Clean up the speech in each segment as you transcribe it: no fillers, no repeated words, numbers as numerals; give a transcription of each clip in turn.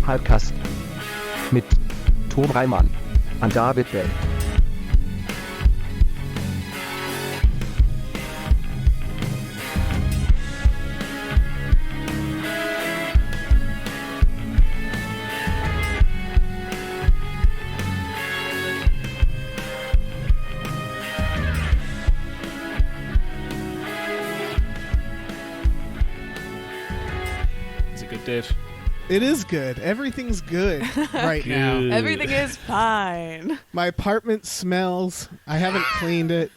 Hypecast mit Tom Reimann und David Bell. Dave. It is good. Everything's good right now. Everything is fine. My apartment smells. I haven't cleaned it.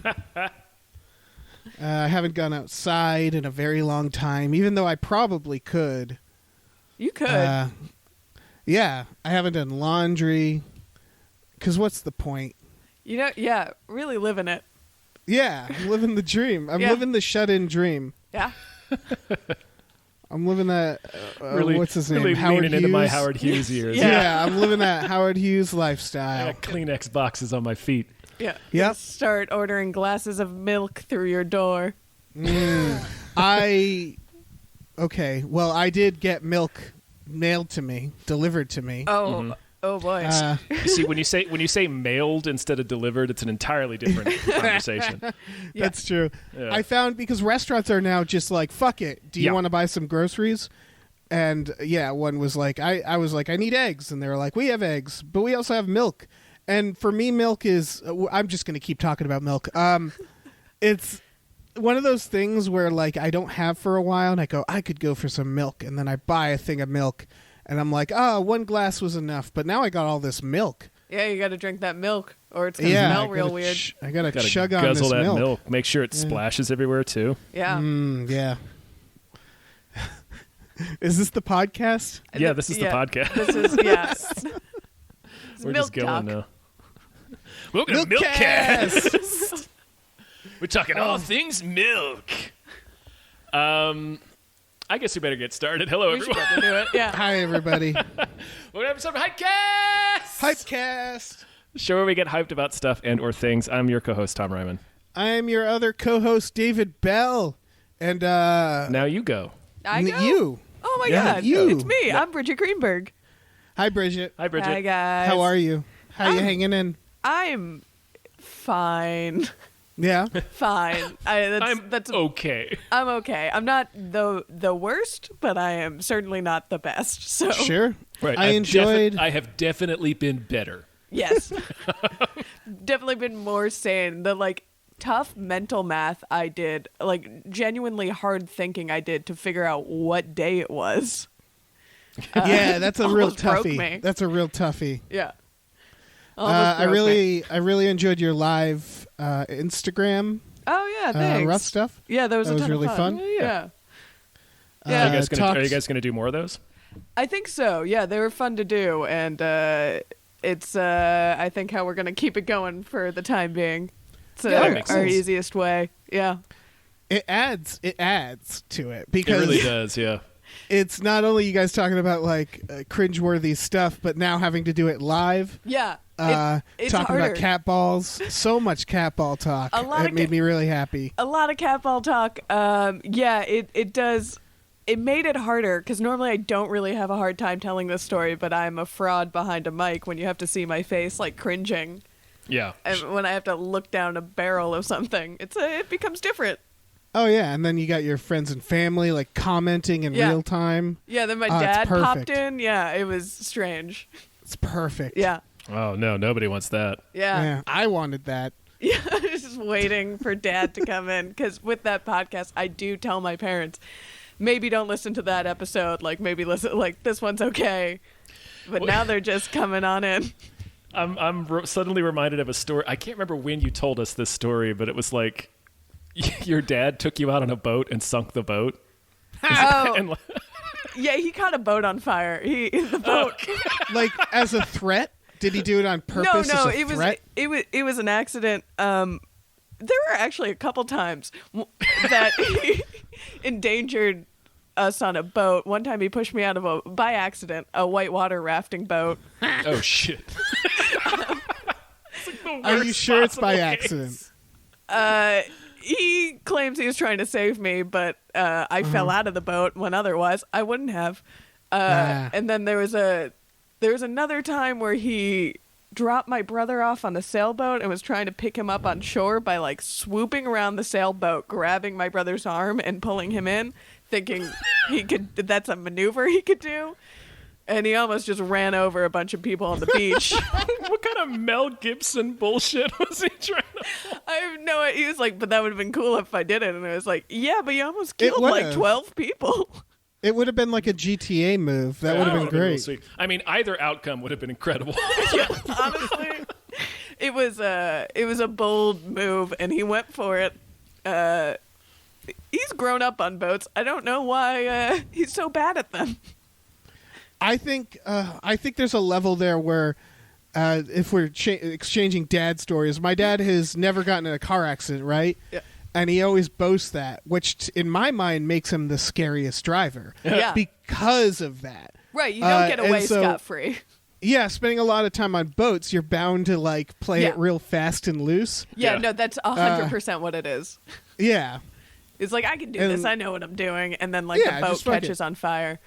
I haven't gone outside in a very long time, even though I probably could. You could. Yeah, I haven't done laundry. Because what's the point? You know, yeah, really living it. Yeah, I'm living the dream. I'm living the shut-in dream. Yeah. I'm living that, really, what's his name? really Howard leaning Hughes. into my Howard Hughes years. Yeah, I'm living that Howard Hughes lifestyle. I got Kleenex boxes on my feet. Yeah. Yep. Start ordering glasses of milk through your door. I did get milk mailed to me, delivered to me. Oh, oh boy. See, when you say mailed instead of delivered, it's an entirely different conversation. That's true. Yeah. I found because restaurants are now just like, fuck it. Do you want to buy some groceries? And one was like, I was like, I need eggs. And they were like, we have eggs, but we also have milk. And for me, milk is, I'm just going to keep talking about milk. It's one of those things where like I don't have for a while and I go, I could go for some milk. And then I buy a thing of milk and I'm like, one glass was enough. But now I got all this milk. Yeah, you got to drink that milk or it's going to smell real weird. I got to chug on this guzzle that milk. Make sure it splashes everywhere too. Yeah. Yeah. Is this the podcast? Yeah, this is the podcast. This is, yes. We're milk just going talk. now. Welcome to Milkcast. We're talking all things milk. I guess we better get started. Hello, We should everyone. get to do it. Yeah. Hi, everybody. Welcome to episode of Hypecast. Hypecast. The show where we get hyped about stuff and or things. I'm your co-host, Tom Ryman. I'm your other co-host, David Bell. And Now you go. I go? you. Oh, my Yeah, God. you. It's me. I'm Bridgett Greenberg. Hi, Bridgett. Hi, Bridgett. Hi, guys. How are you? How you hanging in? I'm fine. Yeah. Fine. That's okay. I'm okay. I'm not the worst, but I am certainly not the best. So Sure. Right. I have definitely been better. yes, definitely been more sane. The like tough mental math I did, like genuinely hard thinking I did to figure out what day it was. Yeah, that's a real almost broke toughie. me. That's a real toughie. Yeah. I really enjoyed your live Instagram Oh yeah, thanks. rough stuff. Yeah, that was a ton really of fun. Yeah. Are you guys gonna do more of those? I think so. Yeah, they were fun to do, and it's I think how we're gonna keep it going for the time being. It's that makes our sense. easiest way. Yeah. It adds to it It because really does. Yeah. it's not only you guys talking about like cringeworthy stuff, but now having to do it live. Yeah. It's Talking harder. about cat balls, so much cat ball talk. It made me really happy. A lot of cat ball talk. Yeah, it does. It made it harder because normally I don't really have a hard time telling this story, but I'm a fraud behind a mic when you have to see my face like cringing, Yeah. and when I have to look down a barrel of something, it becomes different. Oh yeah, and then you got your friends and family like commenting in real time. Yeah, then my Oh, it's dad popped perfect. in. Yeah, it was strange. It's perfect. Yeah. Oh no, nobody wants that. Yeah. I wanted that. Yeah, I was just waiting for Dad to come in because with that podcast, I do tell my parents, maybe don't listen to that episode. Like maybe listen, like this one's okay. But now they're just coming on in. I'm suddenly reminded of a story. I can't remember when you told us this story, but it was like your dad took you out on a boat and sunk the boat. Oh, And, yeah, he caught a boat on fire. The boat. Like as a threat? Did he do it on purpose? No, as a it was threat? it was an accident. There were actually a couple times that he endangered us on a boat. One time he pushed me out of by accident, a whitewater rafting boat. oh shit! Are you sure it's by accident? He claims he was trying to save me, but I fell out of the boat when otherwise I wouldn't have. And then there was another time where he dropped my brother off on a sailboat and was trying to pick him up on shore by like swooping around the sailboat, grabbing my brother's arm and pulling him in, thinking that's a maneuver he could do. And he almost just ran over a bunch of people on the beach. What kind of Mel Gibson bullshit was he trying to... I have no idea. He was like, but that would have been cool if I did it. And I was like, yeah, but you almost killed like 12 people. It would have been like a GTA move. That would have been great. Sweet. I mean, either outcome would have been incredible. Yeah, honestly, it was a bold move, and he went for it. He's grown up on boats. I don't know why he's so bad at them. I think there's a level there where if we're exchanging dad stories, my dad has never gotten in a car accident, right? Yeah. And he always boasts that, which in my mind makes him the scariest driver. Yeah. Because of that. Right, you don't get away scot-free. Yeah, spending a lot of time on boats, you're bound to like play it real fast and loose. Yeah, no, that's 100% what it is. Yeah. It's like, I can do this, I know what I'm doing, and then like the boat catches on fire.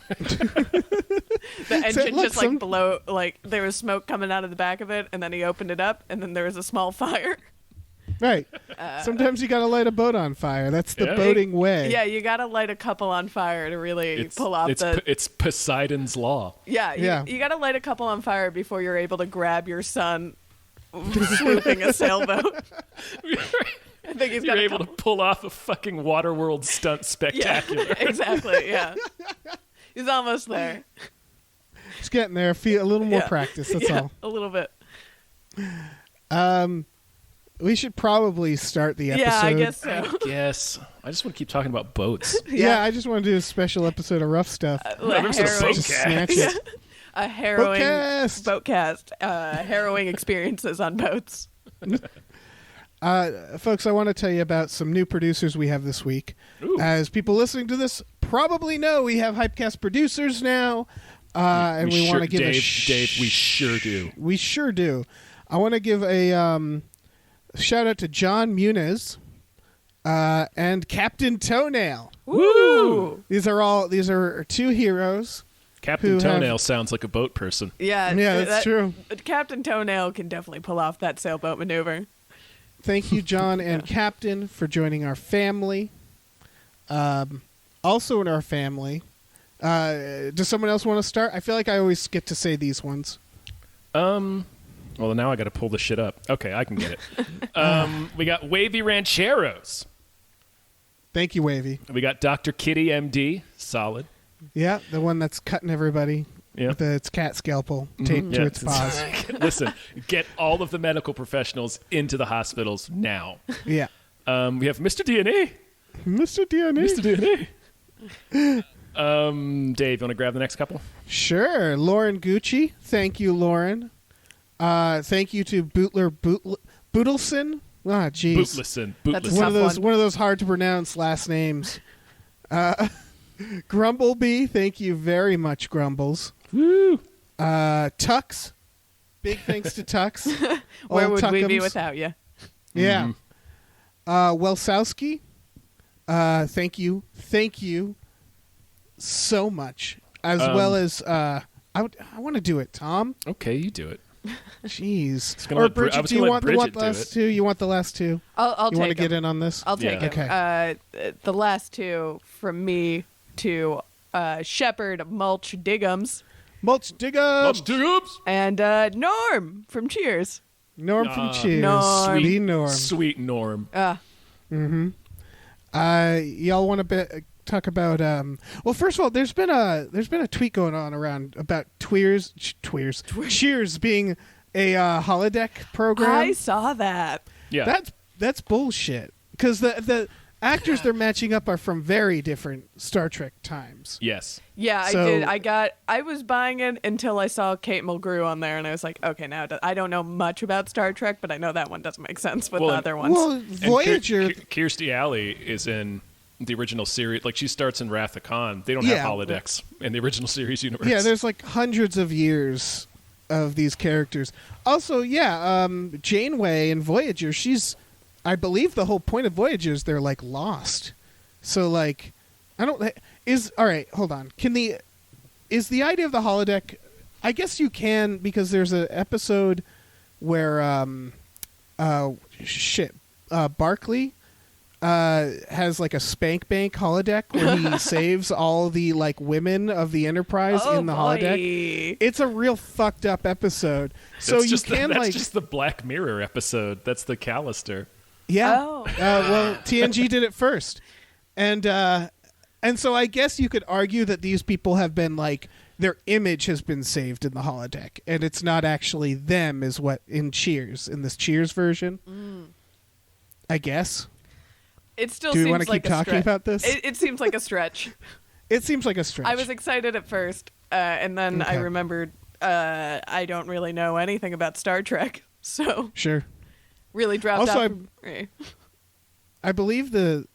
The engine just like blow, like there was smoke coming out of the back of it, and then he opened it up, and then there was a small fire. Right. Sometimes you got to light a boat on fire. That's the boating way. Yeah, you got to light a couple on fire to really pull off it's Poseidon's law. Yeah, you got to light a couple on fire before you're able to grab your son swooping a sailboat. I think You're able to pull off a fucking Waterworld stunt spectacular. Yeah, exactly, yeah. He's almost there. He's getting there. A little more practice, that's all. A little bit. We should probably start the episode. Yeah, I guess so. I just want to keep talking about boats. Yeah, I just want to do a special episode of Rough Stuff. Just snatch it. A harrowing Boatcast. Harrowing experiences on boats. Folks, I want to tell you about some new producers we have this week. Ooh. As people listening to this probably know, we have Hypecast producers now. And we want to give Dave, we sure do. We sure do. I want to give a shout out to John Muniz and Captain Toenail. Woo! These are two heroes. Captain Toenail sounds like a boat person. Yeah, that's true. Captain Toenail can definitely pull off that sailboat maneuver. Thank you, John and Captain, for joining our family. Also in our family, does someone else want to start? I feel like I always get to say these ones. Well, now I got to pull this shit up. Okay, I can get it. We got Wavy Rancheros. Thank you, Wavy. We got Dr. Kitty, MD. Solid. Yeah, the one that's cutting everybody with its cat scalpel taped to its paws. Listen, get all of the medical professionals into the hospitals now. Yeah. We have Mr. DNA. Mr. DNA. Mr. DNA. Dave, you want to grab the next couple? Sure. Lauren Gucci. Thank you, Lauren. Thank you to Bootleson. Ah, jeez. Bootlesson. That's a One of those hard to pronounce last names. Grumblebee. Thank you very much, Grumbles. Woo. Tux. Big thanks to Tux. Where would we be Tuckums. without you? Yeah. Welsowski. Thank you so much. As well as I want to do it, Tom. Okay, you do it. Jeez. Or Bridgett, do you want the last two? You want the last two? I'll you take want to get them. in on this? I'll take it. Okay. The last two from me to Shepard Mulch Diggums Mulch Diggums. and Norm from Cheers. Norm from Cheers. Norm. Sweet Norm. Sweet Norm. Y'all want to talk about? Well, first of all, there's been a tweet going on around about Cheers being a holodeck program. I saw that. Yeah. That's bullshit. Because the actors they're matching up are from very different Star Trek times. Yes. Yeah, So- I did. I was buying it until I saw Kate Mulgrew on there, and I was like, okay, now I don't know much about Star Trek, but I know that one doesn't make sense with the other ones. Well, Voyager. Kirstie Alley is in the original series. Like, she starts in Wrath of Khan. They don't have holodecks in the original series universe. Yeah, there's like hundreds of years of these characters. Also, Janeway in Voyager, I believe the whole point of Voyager is they're like lost. So like, all right, hold on. is the idea of the holodeck? I guess you can, because there's an episode where Barkley has like a spank bank holodeck where he saves all the like women of the Enterprise in the holodeck. It's a real fucked up episode. So That's you can that's like just the Black Mirror episode. That's the Callister. yeah. Oh. Well, TNG did it first, and so I guess you could argue that these people have been like their image has been saved in the holodeck, and it's not actually them, is what in this Cheers version. I guess. It still Do we seems want to like keep a talking stretch. about this? It seems like a stretch. It seems like a stretch. I was excited at first, and then I Okay. remembered I don't really know anything about Star Trek, so Sure. really dropped Also, out. I believe the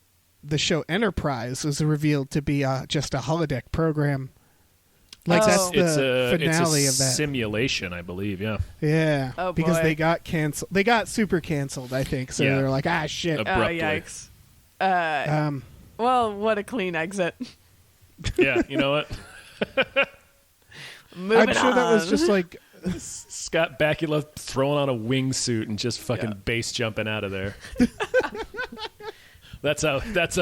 show Enterprise was revealed to be just a holodeck program. Like that's Oh. the finale it's a of that. simulation, I believe. Yeah. Yeah. Oh, because boy. they got canceled. They got super canceled, I think. So Yeah. they're like, shit. Oh, Abruptly. yikes. Well, what a clean exit. Yeah. You know what? Moving I'm sure that was on. just like Scott Bakula throwing on a wingsuit and just fucking Yeah. base jumping out of there. That's how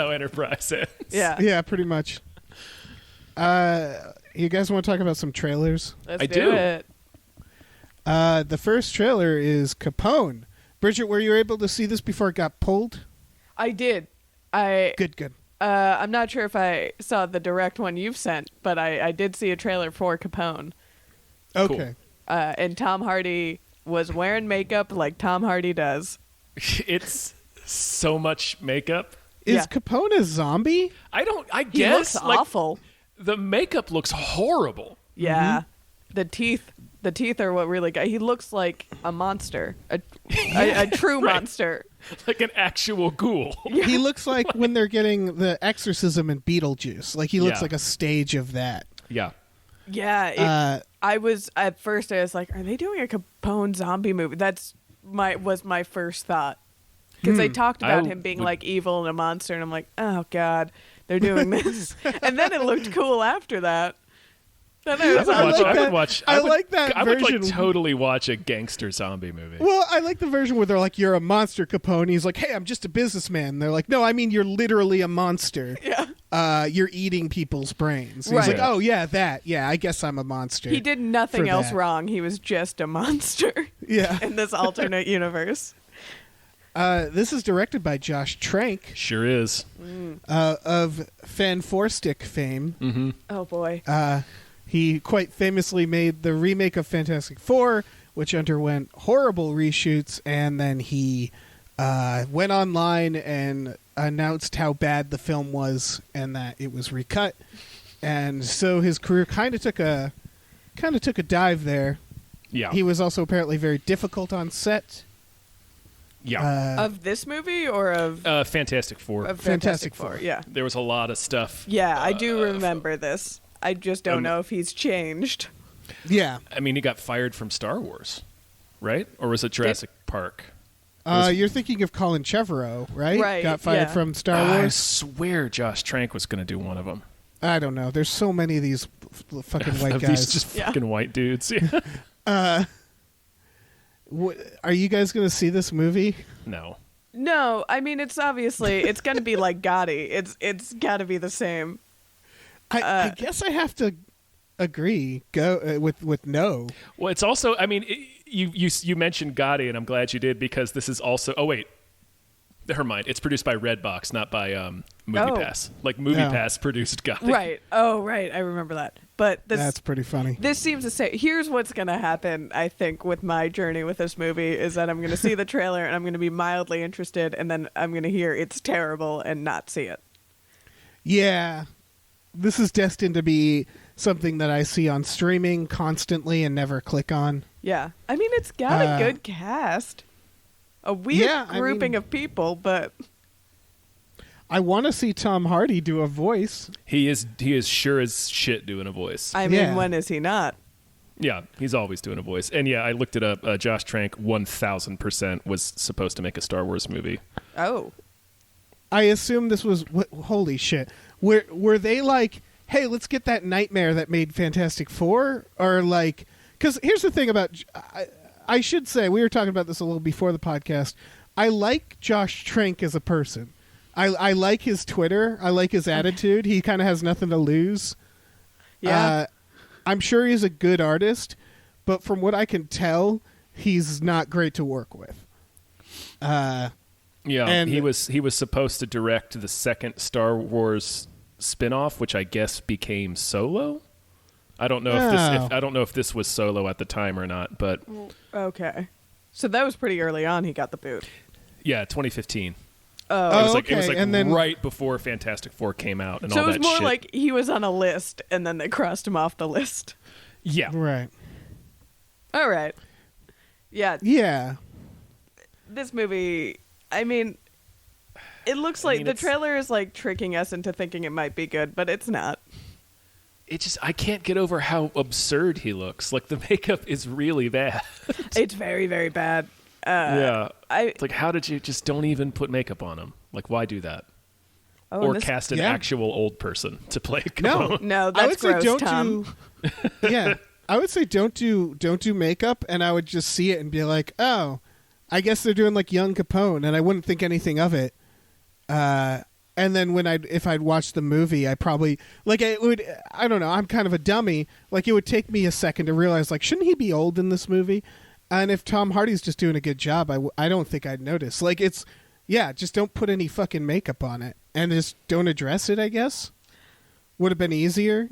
Enterprise ends. Yeah. yeah, pretty much. You guys want to talk about some trailers? Let's I do do. it. The first trailer is Capone. Bridgett, were you able to see this before it got pulled? I did. Good. Good. I'm not sure if I saw the direct one you've sent, but I did see a trailer for Capone. Okay. And Tom Hardy was wearing makeup like Tom Hardy does. It's so much makeup. Is Yeah. Capone a zombie? I He guess looks like, awful. the makeup looks horrible. Yeah. The teeth are what really got. He looks like a monster, a true Right. monster. Like an actual ghoul. He looks like when they're getting the exorcism in Beetlejuice. Like he looks Yeah. like a stage of that. Yeah. Yeah. I was at first. I was like, "Are they doing a Capone zombie movie?" Was my first thought because they talked about I him being would- like evil and a monster, and I'm like, "Oh God, they're doing this." And then it looked cool after that. Then I was I like that I would version. like totally watch a gangster zombie movie. Well, I like the version where they're like, "You're a monster, Capone." He's like, "Hey, I'm just a businessman." And they're like, "No, I mean you're literally a monster. yeah. You're eating people's brains." And Right. He's like, "Oh yeah, that. Yeah, I guess I'm a monster." He did nothing for else that. wrong. He was just a monster Yeah. in this alternate universe. This is directed by Josh Trank Sure is. of Fan Four Stick fame. Oh boy. He quite famously made the remake of Fantastic Four, which underwent horrible reshoots, and then he went online and announced how bad the film was and that it was recut. And so his career kind of took a dive there. Yeah. He was also apparently very difficult on set. yeah. Of this movie or of Fantastic Four. Fantastic Four. Four? Yeah. There was a lot of stuff. Yeah, I do remember this. I just don't know if he's changed. Yeah. I mean, he got fired from Star Wars, right? Or was it Jurassic Park? You're thinking of Colin Trevorrow, right? Right, Got fired yeah. from Star I Wars. swear Josh Trank was going to do one of them. I don't know. There's so many of these fucking white Of guys. these just Yeah. fucking white dudes. Are you guys going to see this movie? No. No, I mean it's obviously it's gonna be like Gotti. It's got to be the same. I guess I have to agree. Go with no. Well, it's also. I mean, you mentioned Gotti, and I'm glad you did because this is also. Oh wait, never mind. It's produced by Redbox, not by MoviePass. Like MoviePass produced Gotti. Right. Oh, right. I remember that. But That's pretty funny. this seems to say here's what's going to happen, I think, with my journey with this movie is that I'm going to see the trailer and I'm going to be mildly interested and then I'm going to hear it's terrible and not see it. Yeah. This is destined to be something that I see on streaming constantly and never click on. Yeah. I mean, it's got a good cast. A weird grouping of people, but I want to see Tom Hardy do a voice. He is sure as shit doing a voice. I mean, Yeah. when is he not? Yeah, he's always doing a voice. And yeah, I looked it up. Josh Trank 1000% was supposed to make a Star Wars movie. Oh. I assume this was holy shit. Were they like, hey, let's get that nightmare that made Fantastic Four, or like, because here's the thing about, I should say, we were talking about this a little before the podcast. I like Josh Trank as a person. I like his Twitter. I like his attitude. He kind of has nothing to lose. Yeah. I'm sure he's a good artist, but from what I can tell, he's not great to work with. Yeah, and he was supposed to direct the second Star Wars spin-off, which I guess became Solo. I don't know if this was Solo at the time or not, but Okay. So that was pretty early on he got the boot. yeah, 2015. Oh, It was okay. like And then- right before Fantastic Four came out and so all it was that more shit. like he was on a list and then they crossed him off the list. yeah. Right. All right. Yeah, Yeah. this movie, I mean, it looks like the it's- trailer is like tricking us into thinking it might be good, but it's not. It just, I can't get over how absurd he looks. Like, the makeup is really bad. It's very, very bad. Yeah. I It's like, how did you just don't even put makeup on him? Like, why do that? oh, Or and this- cast an Yeah. actual old person to play No. Capone. No, I that's would say gross, don't Tom. do. Yeah, I would say don't do makeup, and I would just see it and be like, oh, I guess they're doing like young Capone, and I wouldn't think anything of it. And then if I'd watched the movie, I probably like it would. I don't know. I'm kind of a dummy. Like it would take me a second to realize, like, shouldn't he be old in this movie? And if Tom Hardy's just doing a good job, I don't think I'd notice. Like it's, yeah, just don't put any fucking makeup on it and just don't address it. I guess would have been easier.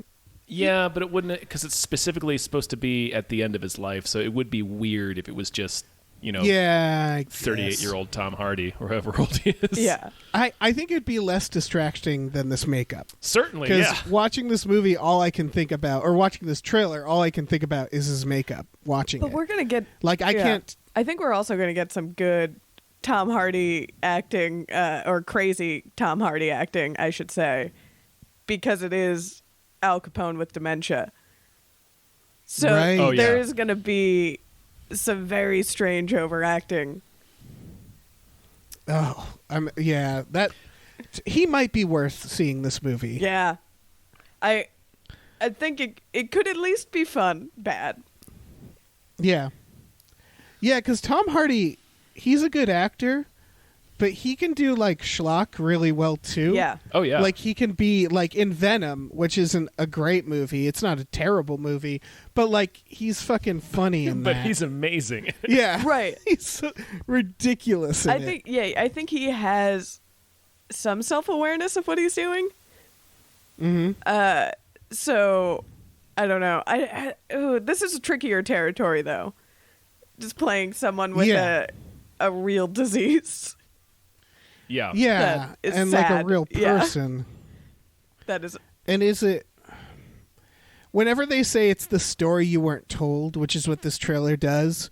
Yeah, but it wouldn't, because it's specifically supposed to be at the end of his life, so it would be weird if it was just, Yeah, 38-year-old Tom Hardy, or however old he is. Yeah. I think it'd be less distracting than this makeup. Certainly, Because yeah. watching this movie, all I can think about, or watching this trailer, all I can think about is his makeup. Watching But it, we're going to get like I yeah. can't. I think we're also going to get some good Tom Hardy acting, or crazy Tom Hardy acting, I should say, because it is Al Capone with dementia. So Right. Oh, yeah. there is going to be some very strange overacting. Oh, that he might be worth seeing this movie. Yeah. I think it could at least be fun. Bad. Yeah, because Tom Hardy, he's a good actor, but he can do like schlock really well too. Yeah. Oh, yeah. Like he can be like in Venom, which isn't a great movie. It's not a terrible movie, but like he's fucking funny in but that. he's amazing. Yeah, Right. He's so ridiculous in I it. think he has some self-awareness of what he's doing. Mm-hmm. So I don't know. This is a trickier territory though. Just playing someone with Yeah. a real disease. Yeah. Yeah, That is and like a sad. real Yeah. person. That is And is it? Whenever they say it's the story you weren't told, which is what this trailer does,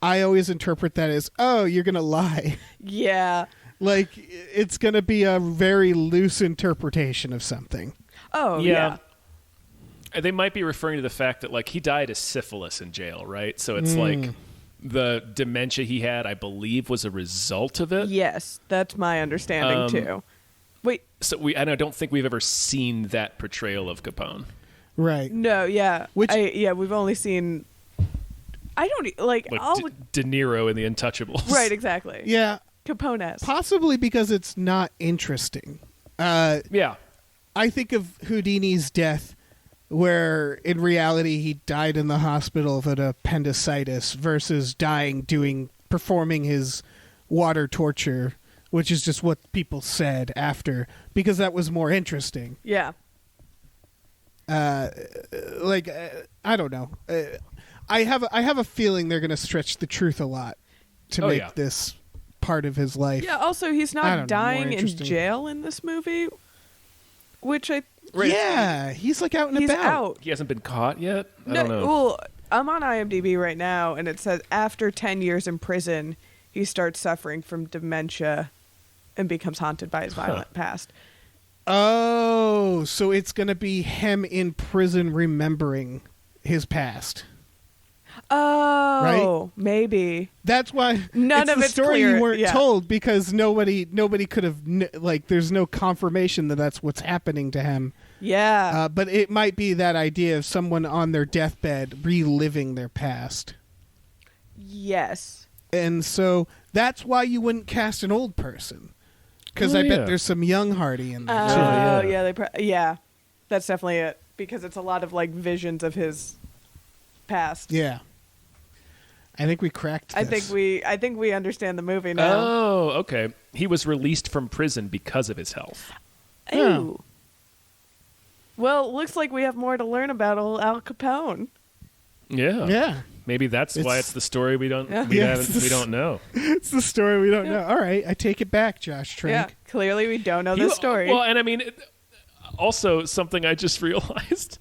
I always interpret that as, oh, you're gonna lie. yeah. Like it's gonna be a very loose interpretation of something. Oh Yeah. They might be referring to the fact that, like, he died of syphilis in jail, right? So it's like the dementia he had, I believe, was a result of it. Yes, that's my understanding too. Wait, So I don't think we've ever seen that portrayal of Capone. Right. no, yeah. Which- we've only seen I don't like Like all De Niro in The Untouchables. right, exactly. Yeah. Capone-esque. Possibly because it's not interesting. Yeah. I think of Houdini's death, where in reality he died in the hospital of an appendicitis versus performing his water torture, which is just what people said after, because that was more interesting. Yeah. I don't know. I have a feeling they're going to stretch the truth a lot to Oh, make yeah. this part of his life. Yeah, also he's I not don't know, more dying in interesting. jail in this movie, which Right. Yeah, he's like out and he's about. out. He hasn't been caught yet? I don't know. Well, I'm on IMDb right now, and it says after 10 years in prison, he starts suffering from dementia and becomes haunted by his violent past. Oh, so it's going to be him in prison remembering his past. Oh, maybe. That's why None it's of the it's story clear, you weren't yeah. told, because nobody could have like. There's no confirmation that that's what's happening to him Yeah. But it might be that idea of someone on their deathbed reliving their past. Yes. And so that's why you wouldn't cast an old person. Because I bet there's some young Hardy in there. Oh, yeah. That's definitely it. Because it's a lot of like visions of his past. Yeah. I think we cracked this. I think we understand the movie now. Oh, okay. He was released from prison because of his health. Ooh. Well, looks like we have more to learn about old Al Capone. Yeah. Yeah. Maybe that's why it's the story we don't know. It's the story we don't know. All right, I take it back, Josh Trank. Yeah, clearly we don't know this story. Well, and I mean, also something I just realized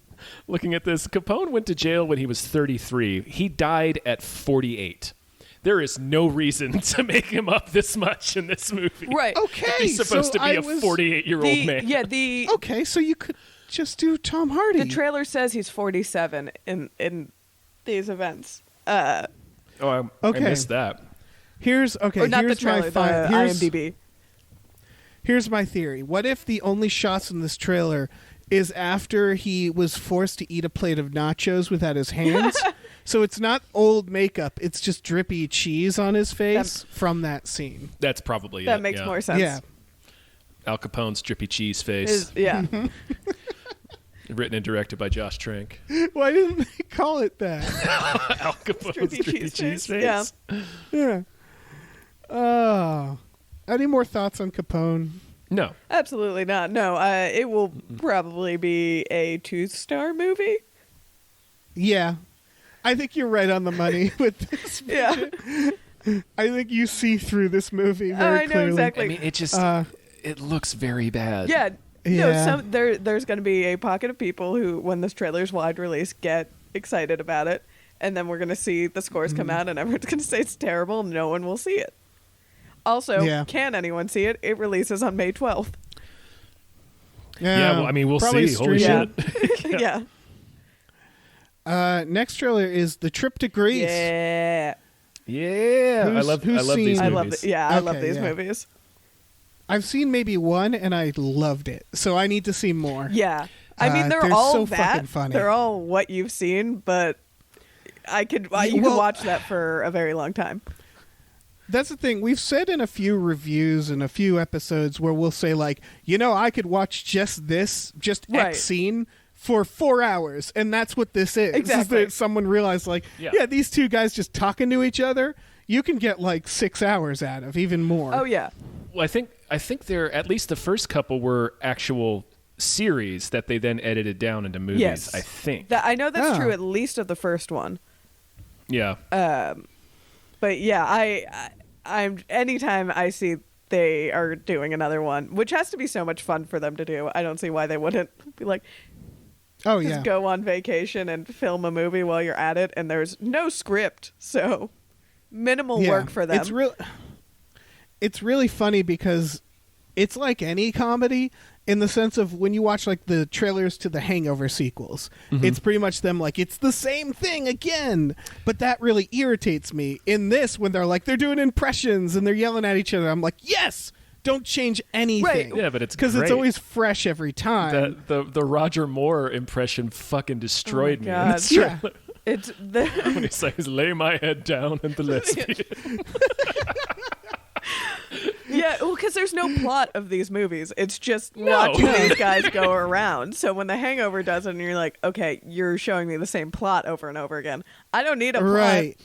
looking at this, Capone went to jail when he was 33. He died at 48. There is no reason to make him up this much in this movie. Right. Okay. He's supposed to be a 48-year-old man. Yeah, Okay, so you could just do Tom Hardy. The trailer says he's 47 in these events. I missed that. Here's not the trailer, the IMDb. Here's my theory. What if the only shots in this trailer is after he was forced to eat a plate of nachos without his hands? So it's not old makeup. It's just drippy cheese on his face from that scene. That's probably that makes more sense. Yeah. Al Capone's drippy cheese face. Written and directed by Josh Trank. Why didn't they call it that? Al Capone's drippy cheese face. Yeah. Yeah. Oh. Any more thoughts on Capone? No. Absolutely not. No, it will probably be a 2-star movie. Yeah. I think you're right on the money with this movie. Yeah. I think you see through this movie very clearly. I know exactly. I mean, it just it looks very bad. Yeah. Yeah. No, there's going to be a pocket of people who, when this trailer's wide release, get excited about it. And then we're going to see the scores come out and everyone's going to say it's terrible. No one will see it. Also, can anyone see it? It releases on May 12th. Yeah, well, I mean, we'll see. Holy shit. Yeah. Next trailer is The Trip to Greece. Yeah. Yeah. I love these movies. I love these movies. I've seen maybe one and I loved it. So I need to see more. Yeah. I mean, they're all so that. fucking funny. They're all what you've seen, but you could watch that for a very long time. That's the thing. We've said in a few reviews and a few episodes where we'll say, like, I could watch just this, X scene for 4 hours, and that's what this is. Exactly. This is that someone realized, like, these two guys just talking to each other, you can get, like, 6 hours out of, even more. Oh, yeah. Well, I think they're, at least the first couple were actual series that they then edited down into movies, yes. I think. I know that's true, at least of the first one. Yeah. But yeah, I'm anytime I see they are doing another one, which has to be so much fun for them to do, I don't see why they wouldn't be like, just go on vacation and film a movie while you're at it, and there's no script, so minimal work for them. It's really funny because it's like any comedy in the sense of when you watch like the trailers to the Hangover sequels, it's pretty much them like, it's the same thing again. But that really irritates me. In this, when they're doing impressions and they're yelling at each other, I'm like, yes, don't change anything. Right. Yeah, but it's because it's always fresh every time. The Roger Moore impression fucking destroyed me. In this yeah. It's when he says, "Lay my head down," and the lesbian. Yeah, well, because there's no plot of these movies. It's just watching these guys go around. So when The Hangover does it, and you're like, okay, you're showing me the same plot over and over again. I don't need a plot. Right.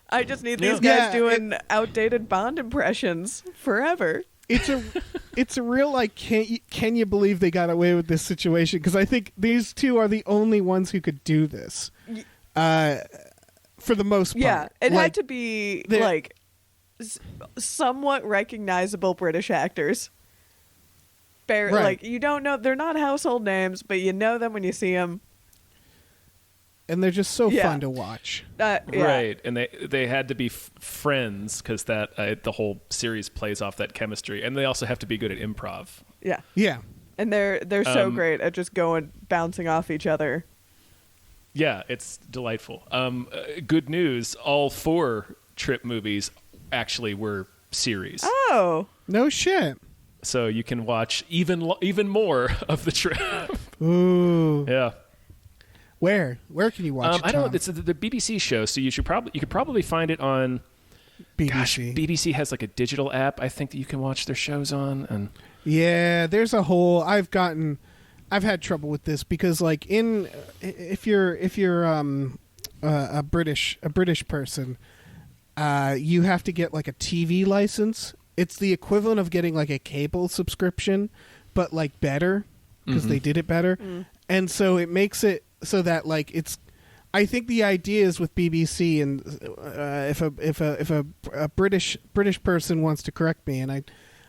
I just need these guys doing outdated Bond impressions forever. It's a real, like, can you believe they got away with this situation? Because I think these two are the only ones who could do this for the most part. Yeah, it had to be, like, somewhat recognizable British actors. Like, you don't know, they're not household names, but you know them when you see them. And they're just so fun to watch. Right, and they had to be friends because that the whole series plays off that chemistry, and they also have to be good at improv. Yeah, and they're so great at just bouncing off each other. Yeah, it's delightful. Good news: all 4 Trip movies actually were series. Oh, no shit. So you can watch even more of the Trip. Ooh. Yeah. Where can you watch it? I don't. It's the BBC show, so you could probably find it on BBC. Gosh, BBC has like a digital app, I think, that you can watch their shows on. And yeah, there's a whole. I've had trouble with this because like if you're a British person, you have to get like a TV license. It's the equivalent of getting like a cable subscription, but like better because they did it better. And so it makes it so that like it's. I think the idea is with BBC, and if a British person wants to correct me, and I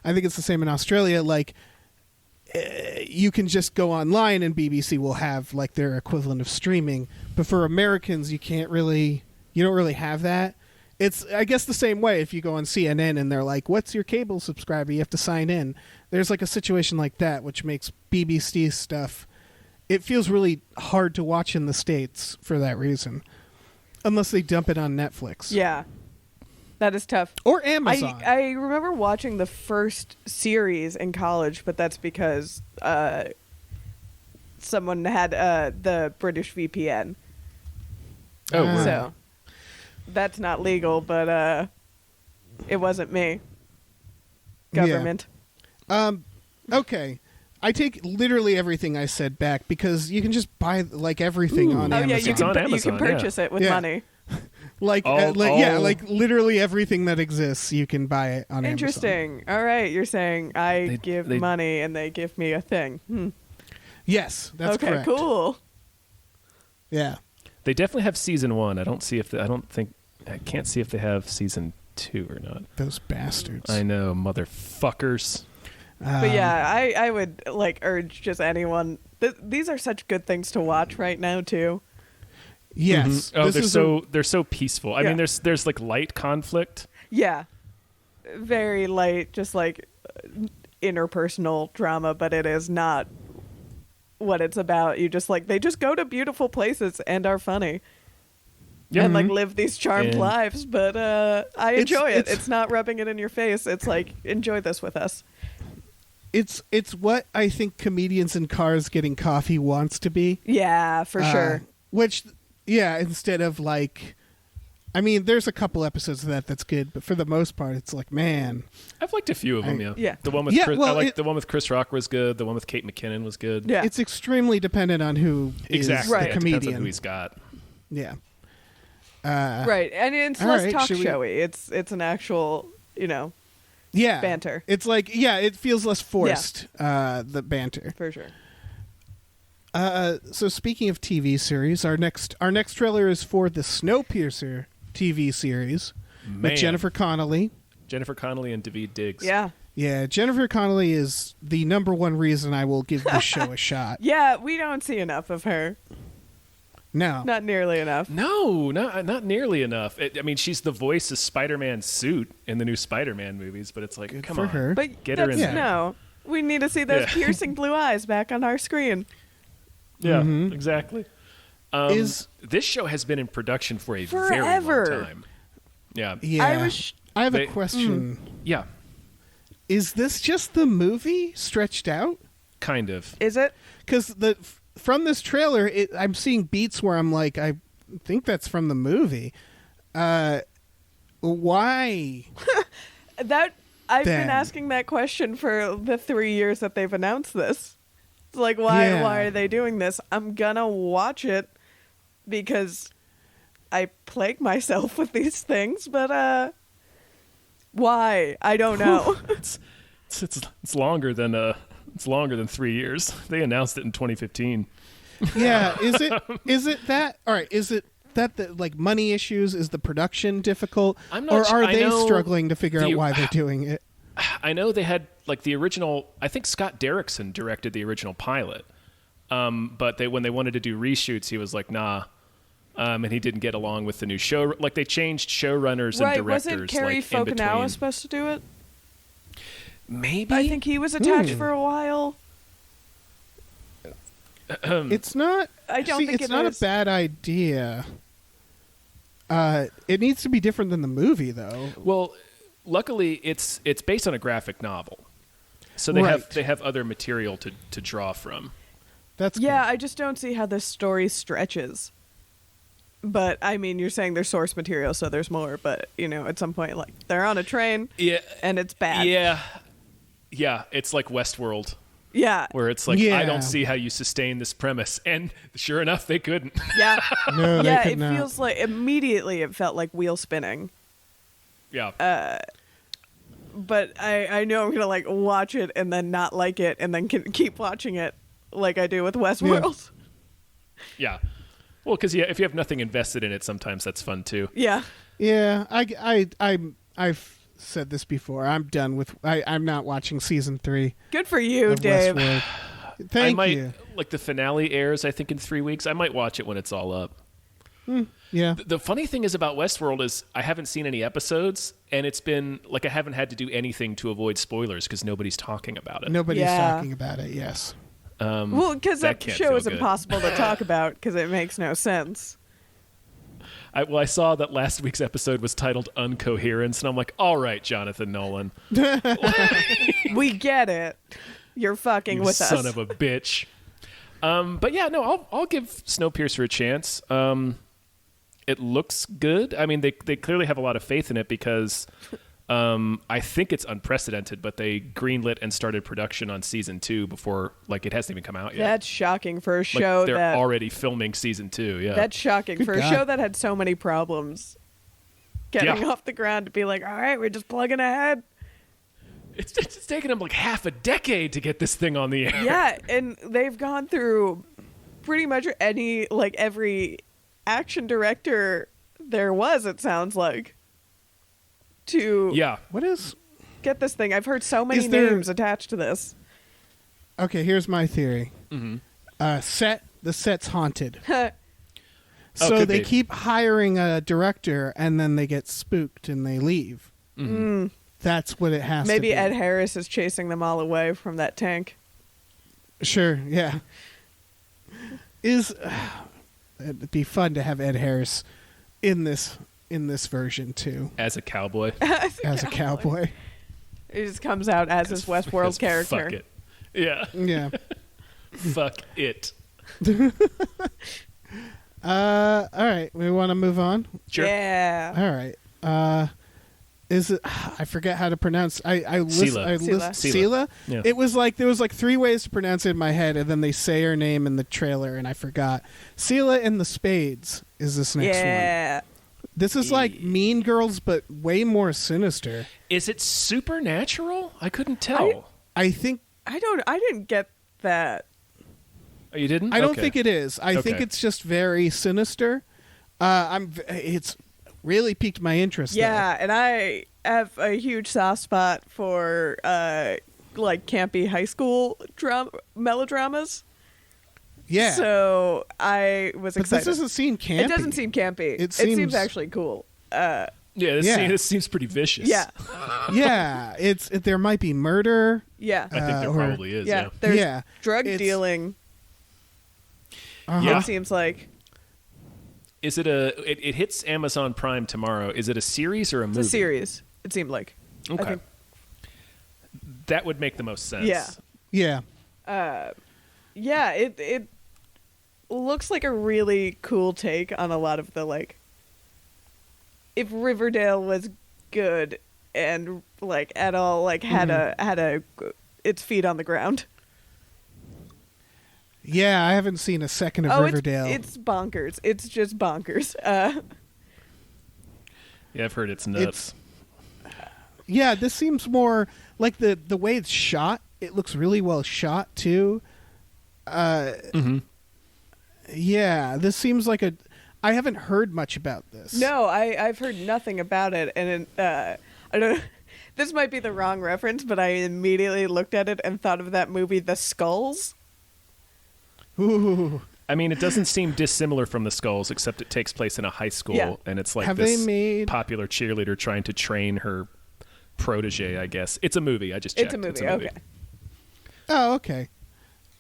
think it's the same in Australia. Like you can just go online, and BBC will have like their equivalent of streaming. But for Americans, you don't really have that. It's I guess the same way if you go on CNN and they're like, "What's your cable subscriber?" You have to sign in. There's like a situation like that, which makes BBC stuff. It feels really hard to watch in the States for that reason, unless they dump it on Netflix. Yeah, that is tough. Or Amazon. I remember watching the first series in college, but that's because someone had the British VPN. Oh, right. So that's not legal, but it wasn't me. Government. Yeah. Okay. I take literally everything I said back because you can just buy like everything on Amazon. Yeah, you can Amazon, purchase it with money. like literally everything that exists, you can buy it on Interesting. Amazon. All right, you're saying I give money and they give me a thing. Yes, that's correct. Okay, cool. Yeah. They definitely have season 1. I can't see if they have season 2 or not. Those bastards. I know, motherfuckers. But yeah, I would like urge just anyone. These are such good things to watch right now too. Yes. Oh, they're so peaceful. I mean, there's like light conflict. Yeah, very light, just like interpersonal drama, but it is not what it's about. They just go to beautiful places and are funny. Yeah. And like live these charmed lives, but I enjoy it. It's not rubbing it in your face. It's like, enjoy this with us. It's what I think comedians in cars getting coffee wants to be. Yeah, for sure. Which, yeah, instead of like, I mean, there's a couple episodes of that's good, but for the most part, it's like, man. I've liked a few of them. Yeah. The one with the one with Chris Rock was good. The one with Kate McKinnon was good. Yeah. It's extremely dependent on who is the comedian. It depends on who he's got. Yeah. Right, and it's less talk showy. It's an actual, banter. It's like, it feels less forced, the banter. For sure. So speaking of TV series, our next trailer is for the Snowpiercer TV series with Jennifer Connelly. And David Diggs. Yeah. Yeah, Jennifer Connelly is the number one reason I will give this show a shot. Yeah, we don't see enough of her. No. Not nearly enough. No, not nearly enough. I mean, she's the voice of Spider-Man's suit in the new Spider-Man movies, but it's like, good come for on. her. But get her in there. No, we need to see those piercing blue eyes back on our screen. Yeah, exactly. This show has been in production for a very long time. Yeah. I have a question. Yeah. Is this just the movie stretched out? Kind of. Is it? Because from this trailer, I'm seeing beats where I'm like, I think that's from the movie. Why? I've been asking that question for the 3 years that they've announced this. It's like, why are they doing this? I'm gonna watch it because I plague myself with these things, but why? I don't know. It's longer than 3 years. They announced it in 2015. Yeah, is it that? All right, is it that the like money issues? Is the production difficult, or are they struggling to figure out why they're doing it? I know they had like the original. I think Scott Derrickson directed the original pilot, but when they wanted to do reshoots, he was like, nah. And he didn't get along with the new show. Like they changed showrunners and directors. Wasn't Cary Fukunaga supposed to do it? Maybe. I think he was attached for a while. It's not. I don't think it's not a bad idea. It needs to be different than the movie, though. Well, luckily, it's based on a graphic novel, so they have other material to draw from. That's yeah. good. I just don't see how this story stretches. But I mean, you're saying there's source material, so there's more. But at some point, like they're on a train, and it's bad. Yeah. It's like Westworld. Yeah, where it's like I don't see how you sustain this premise, and sure enough, they couldn't. Yeah, no, yeah. they could It not. feels like immediately it felt like wheel spinning. Yeah. But I know I'm gonna like watch it and then not like it, and then keep watching it like I do with Westworld. Yeah. Well, because if you have nothing invested in it, sometimes that's fun too. Yeah. Yeah, I've said this before. I'm done with. I'm not watching season 3. Good for you, of Dave. Westworld. I Thank might, you. like the finale airs, I think in 3 weeks. I might watch it when it's all up. Yeah. The funny thing is about Westworld is I haven't seen any episodes, and it's been like I haven't had to do anything to avoid spoilers because nobody's talking about it. Nobody's Yeah. talking about it. Yes. Well, because that can't show feel is good. impossible to talk about because it makes no sense. I saw that last week's episode was titled Uncoherence, and I'm like, all right, Jonathan Nolan. We get it. You're fucking You with son us. of a bitch. But yeah, no, I'll give Snowpiercer a chance. It looks good. I mean, they clearly have a lot of faith in it because I think it's unprecedented, but they greenlit and started production on season 2 before, like, it hasn't even come out yet. That's shocking for a show they're that already filming season 2. Yeah, that's shocking Good for God. a show that had so many problems getting Yeah. off the ground to be like, all right, we're just plugging ahead. it's taken them like half a decade to get this thing on the air. Yeah, and they've gone through pretty much every action director there was, it sounds like, to Yeah. What is? get this thing. I've heard so many Is there- names attached to this. Okay, here's my theory. Mm-hmm. The set's haunted. Oh, So could they be. keep hiring a director, and then they get spooked and they leave. That's what it has to Maybe be. Ed Harris is chasing them all away from that tank. Sure, yeah. It'd be fun to have Ed Harris in this version too, As a cowboy. as a cowboy. He just comes out as his Westworld character. Fuck it. Yeah. Yeah. Fuck it. All right, we want to move on. Sure. Yeah. All right. Is it? I forget how to pronounce. Selah. Selah. Yeah. It was like there was like 3 ways to pronounce it in my head, and then they say her name in the trailer, and I forgot. Selah and the Spades is this next one. Yeah. This is like Mean Girls, but way more sinister. Is it supernatural? I couldn't tell. I think. I didn't get that. Oh, you didn't? I don't Okay. think it is. I think Okay. it's just very sinister. It's really piqued my interest. Yeah, and I have a huge soft spot for like campy high school melodramas. Yeah. So I was But excited. this doesn't seem campy. It doesn't seem campy. It It seems seems- actually cool. Yeah, this, Yeah. this seems pretty vicious. Yeah. Yeah, there might be murder. Yeah. I think there or- probably is. Yeah. Yeah. There's Yeah, drug it's- dealing, Uh-huh. Yeah. it seems like. Is it it hits Amazon Prime tomorrow. Is it a series or a It's movie? a series, it seemed like. I Okay. think. That would make the most sense. Yeah. Yeah. Yeah, it looks like a really cool take on a lot of the, like, if Riverdale was good and like at all like had a its feet on the ground. Yeah, I haven't seen a second of Oh, Riverdale. it's bonkers. It's just bonkers. Yeah, I've heard it's nuts. Yeah, this seems more like the way it's shot. It looks really well shot too. Yeah, this seems like I haven't heard much about this. No, I've heard nothing about it, and I don't know. This might be the wrong reference, but I immediately looked at it and thought of that movie, The Skulls. Ooh. I mean, it doesn't seem dissimilar from The Skulls, except it takes place in a high school, Yeah. and it's like Have this they made- popular cheerleader trying to train her protege, I guess. It's a movie. I just checked. It's a movie. Okay. Oh, okay.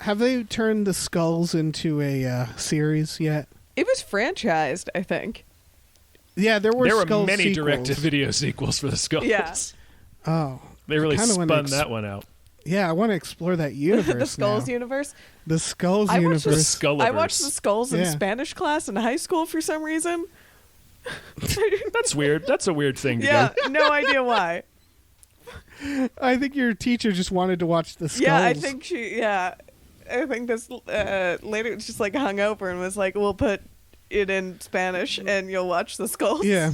Have they turned the Skulls into a series yet? It was franchised, I think. Yeah, there were Skulls many sequels. direct-to-video sequels for The Skulls. Yeah. Oh, They really kinda wanna spun that one out. Yeah, I want to explore that universe. The Skulls now. universe. The Skulls I watched universe. The Skulliverse. I watched the Skulls in Yeah. Spanish class in high school for some reason. That's weird. That's a weird thing to Yeah, do. no idea why. I think your teacher just wanted to watch the Skulls. Yeah, I think I think this lady was just like hung over and was like, "We'll put it in Spanish and you'll watch the Skulls." Yeah.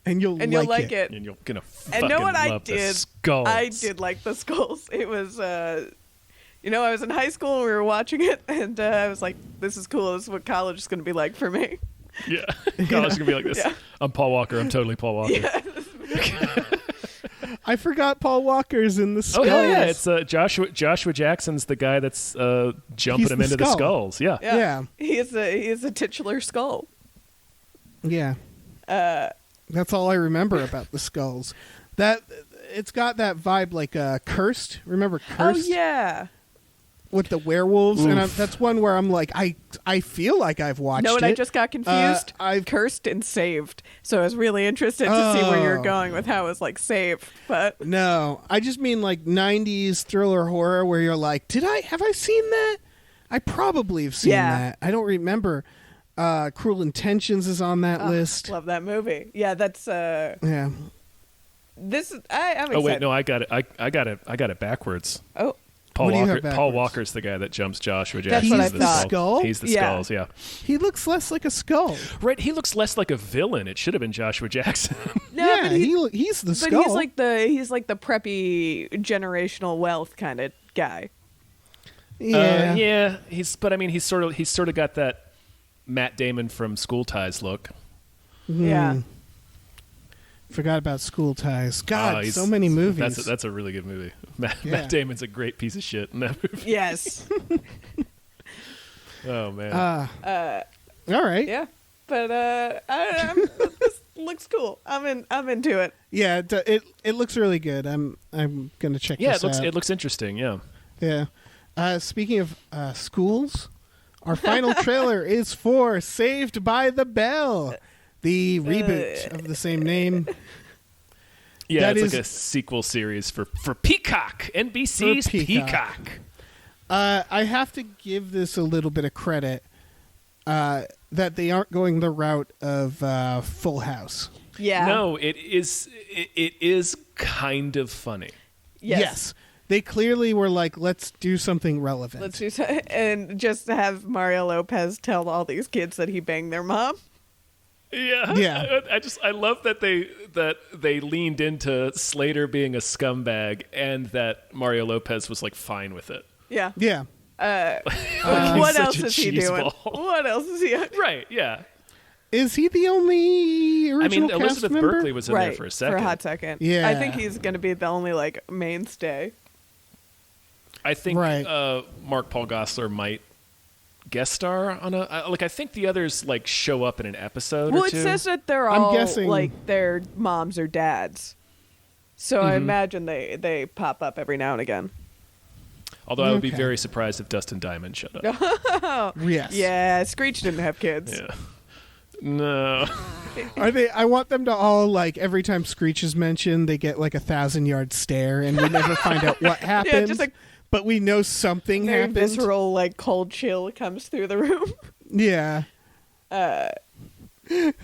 And you'll like it. And you're gonna And know what I love the did? Skulls. I did like the Skulls. It was, I was in high school and we were watching it, and I was like, "This is cool. This is what college is going to be like for me." Yeah, college is gonna be like this. Yeah. I'm Paul Walker. I'm totally Paul Walker. Yeah. I forgot Paul Walker's in the Skulls. Oh yeah, it's Joshua Jackson's the guy that's jumping He's him the into the skull. Skulls. Yeah. Yeah. He is a titular skull. Yeah. That's all I remember about the Skulls. That it's got that vibe like Cursed. Remember Cursed? Oh yeah. With the werewolves, and that's one where I'm like, I feel like I've watched No, and it. I just got confused. I've Cursed and Saved, so I was really interested to see where you're going with how it was like Saved. But No, I just mean like 90s thriller horror where you're like, have I seen that? I probably have seen that. I don't remember. Cruel Intentions is on that list. love that movie. Yeah, that's Yeah. this is I'm excited. Oh wait, no, I got it. I got it backwards. Oh, What do you have Paul backwards? Walker's the guy that jumps Joshua That's Jackson. what I He's the thought. Skull? He's the Yeah. Skulls. Yeah. He looks less like a skull. Right. He looks less like a villain. It should have been Joshua Jackson. no, yeah, but he's the but skull. he's like the preppy generational wealth kind of guy. Yeah. yeah. He's sort of got that Matt Damon from School Ties look. Yeah. Forgot about School Ties. God, he's- so many movies. That's a really good movie. Yeah. Matt Damon's a great piece of shit in that movie. Yes. Oh man. All right. Yeah. But this looks cool. I'm into it. Yeah, it looks really good. I'm gonna check. Yeah, this out. it looks interesting. Yeah. Yeah. Speaking of schools, our final trailer is for Saved by the Bell, the reboot of the same name. Yeah, That it's is- like a sequel series for Peacock, NBC's For Peacock. Peacock. I have to give this a little bit of credit that they aren't going the route of Full House. Yeah. No, it is kind of funny. Yes. They clearly were like, let's do something relevant. Let's do so, and just have Mario Lopez tell all these kids that he banged their mom. Yeah, Yeah. I love that they leaned into Slater being a scumbag and that Mario Lopez was like fine with it. Yeah. Yeah. What such else a is he doing? cheeseball. What else is he? Right? Yeah. Is he the only original cast Elizabeth member? Berkley was in there Right, for a second. for a hot second. Yeah. I think he's going to be the only like mainstay. I think Right. Mark Paul Gosselaar might guest star on I think the others like show up in an episode Well, or it two. says that they're I'm all guessing- like their moms or dads. So I imagine they pop up every now and again. Although I would be Okay. very surprised if Dustin Diamond showed up. Yes. Yeah, Screech didn't have kids. Yeah. No. Are they? I want them to all like every time Screech is mentioned, they get like 1,000-yard stare, and we never find out what happened. Yeah, just like but we know something very happened. visceral, like cold chill comes through the room. Yeah.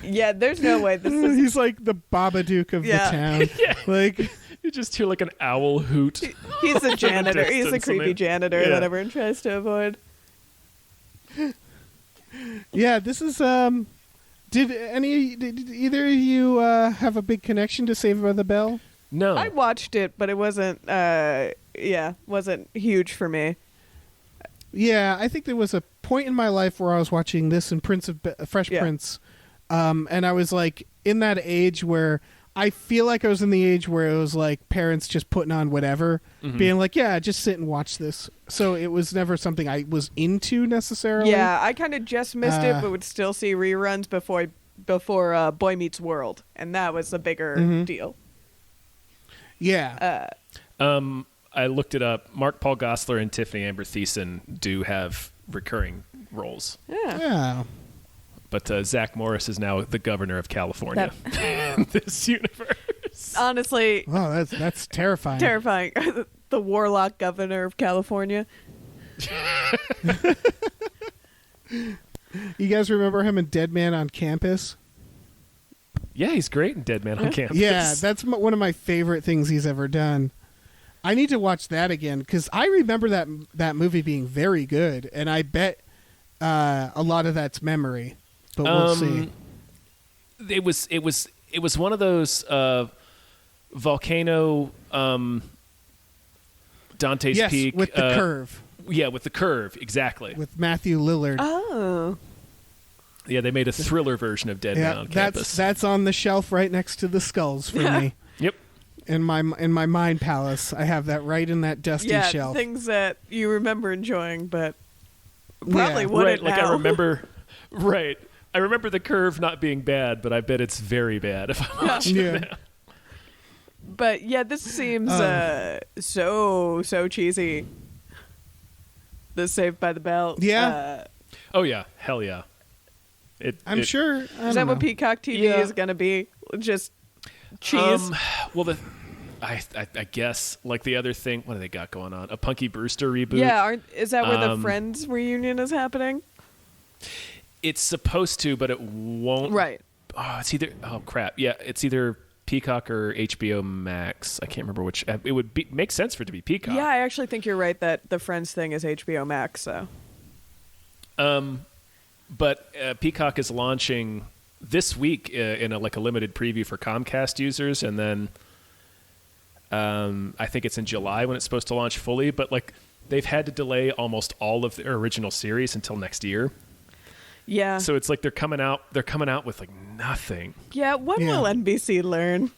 Yeah, there's no way this is. He's like the Babadook of Yeah. the town. Yeah. Like, You just hear like an owl hoot. He's a janitor. He's a distance, creepy and janitor yeah. that everyone tries to avoid. yeah, this is. Did either of you have a big connection to Saved by the Bell? No. I watched it, but it wasn't. Wasn't huge for me. Yeah, I think there was a point in my life where I was watching this and Fresh Yeah. Prince, and I was like in that age where I feel like I was in the age where it was like parents just putting on whatever, being like, yeah, just sit and watch this. So it was never something I was into necessarily. Yeah, I kind of just missed it, but would still see reruns before Boy Meets World, and that was a bigger deal. Yeah. I looked it up. Mark Paul Gosselaar and Tiffany Amber Thiessen do have recurring roles. Yeah. Yeah. But Zach Morris is now the governor of California in this universe. Honestly, Oh, that's terrifying. terrifying. the warlock governor of California. You guys remember him in Dead Man on Campus? Yeah, he's great in Dead Man on Campus. Yeah, that's one of my favorite things he's ever done. I need to watch that again because I remember that movie being very good, and I bet a lot of that's memory. But we'll see. It was one of those volcano Dante's Peak with the curve. Yeah, with the curve, exactly. With Matthew Lillard. Oh. Yeah, they made a thriller version of Dead Man on Campus. That's on the shelf right next to the skulls for me. Yep. In my mind palace, I have that right in that dusty shelf. Things that you remember enjoying, but probably wouldn't right, now. I remember. Right, I remember the curve not being bad, but I bet it's very bad if I'm watching it now. But yeah, this seems so cheesy. The Saved by the Bell. Yeah. Oh yeah, hell yeah. I'm sure. Is that what Peacock TV is going to be? Just cheese? Well, I guess like the other thing. What do they got going on? A Punky Brewster reboot. Yeah, is that where the Friends reunion is happening? It's supposed to, but it won't. Right. Oh, it's either. Oh crap! Yeah, it's either Peacock or HBO Max. I can't remember which. It would make sense for it to be Peacock. Yeah, I actually think you're right that the Friends thing is HBO Max. So. But Peacock is launching this week in a limited preview for Comcast users, and then I think it's in July when it's supposed to launch fully. But they've had to delay almost all of their original series until next year. Yeah. So it's like they're coming out with nothing. Yeah. When will NBC learn?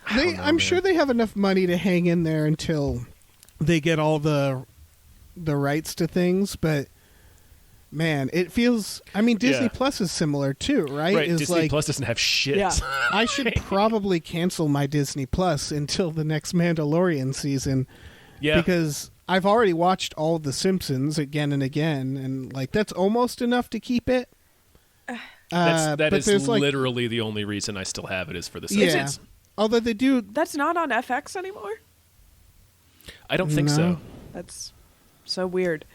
I'm sure they have enough money to hang in there until they get all the rights to things, but. Man, it feels... I mean, Disney Plus is similar, too, right? Right, Disney Plus doesn't have shit. Yeah. I should probably cancel my Disney Plus until the next Mandalorian season. Yeah. Because I've already watched all The Simpsons again and again, and, that's almost enough to keep it. That is literally the only reason I still have it is for The Simpsons. Yeah. Although they do... That's not on FX anymore? I don't think so. That's so weird.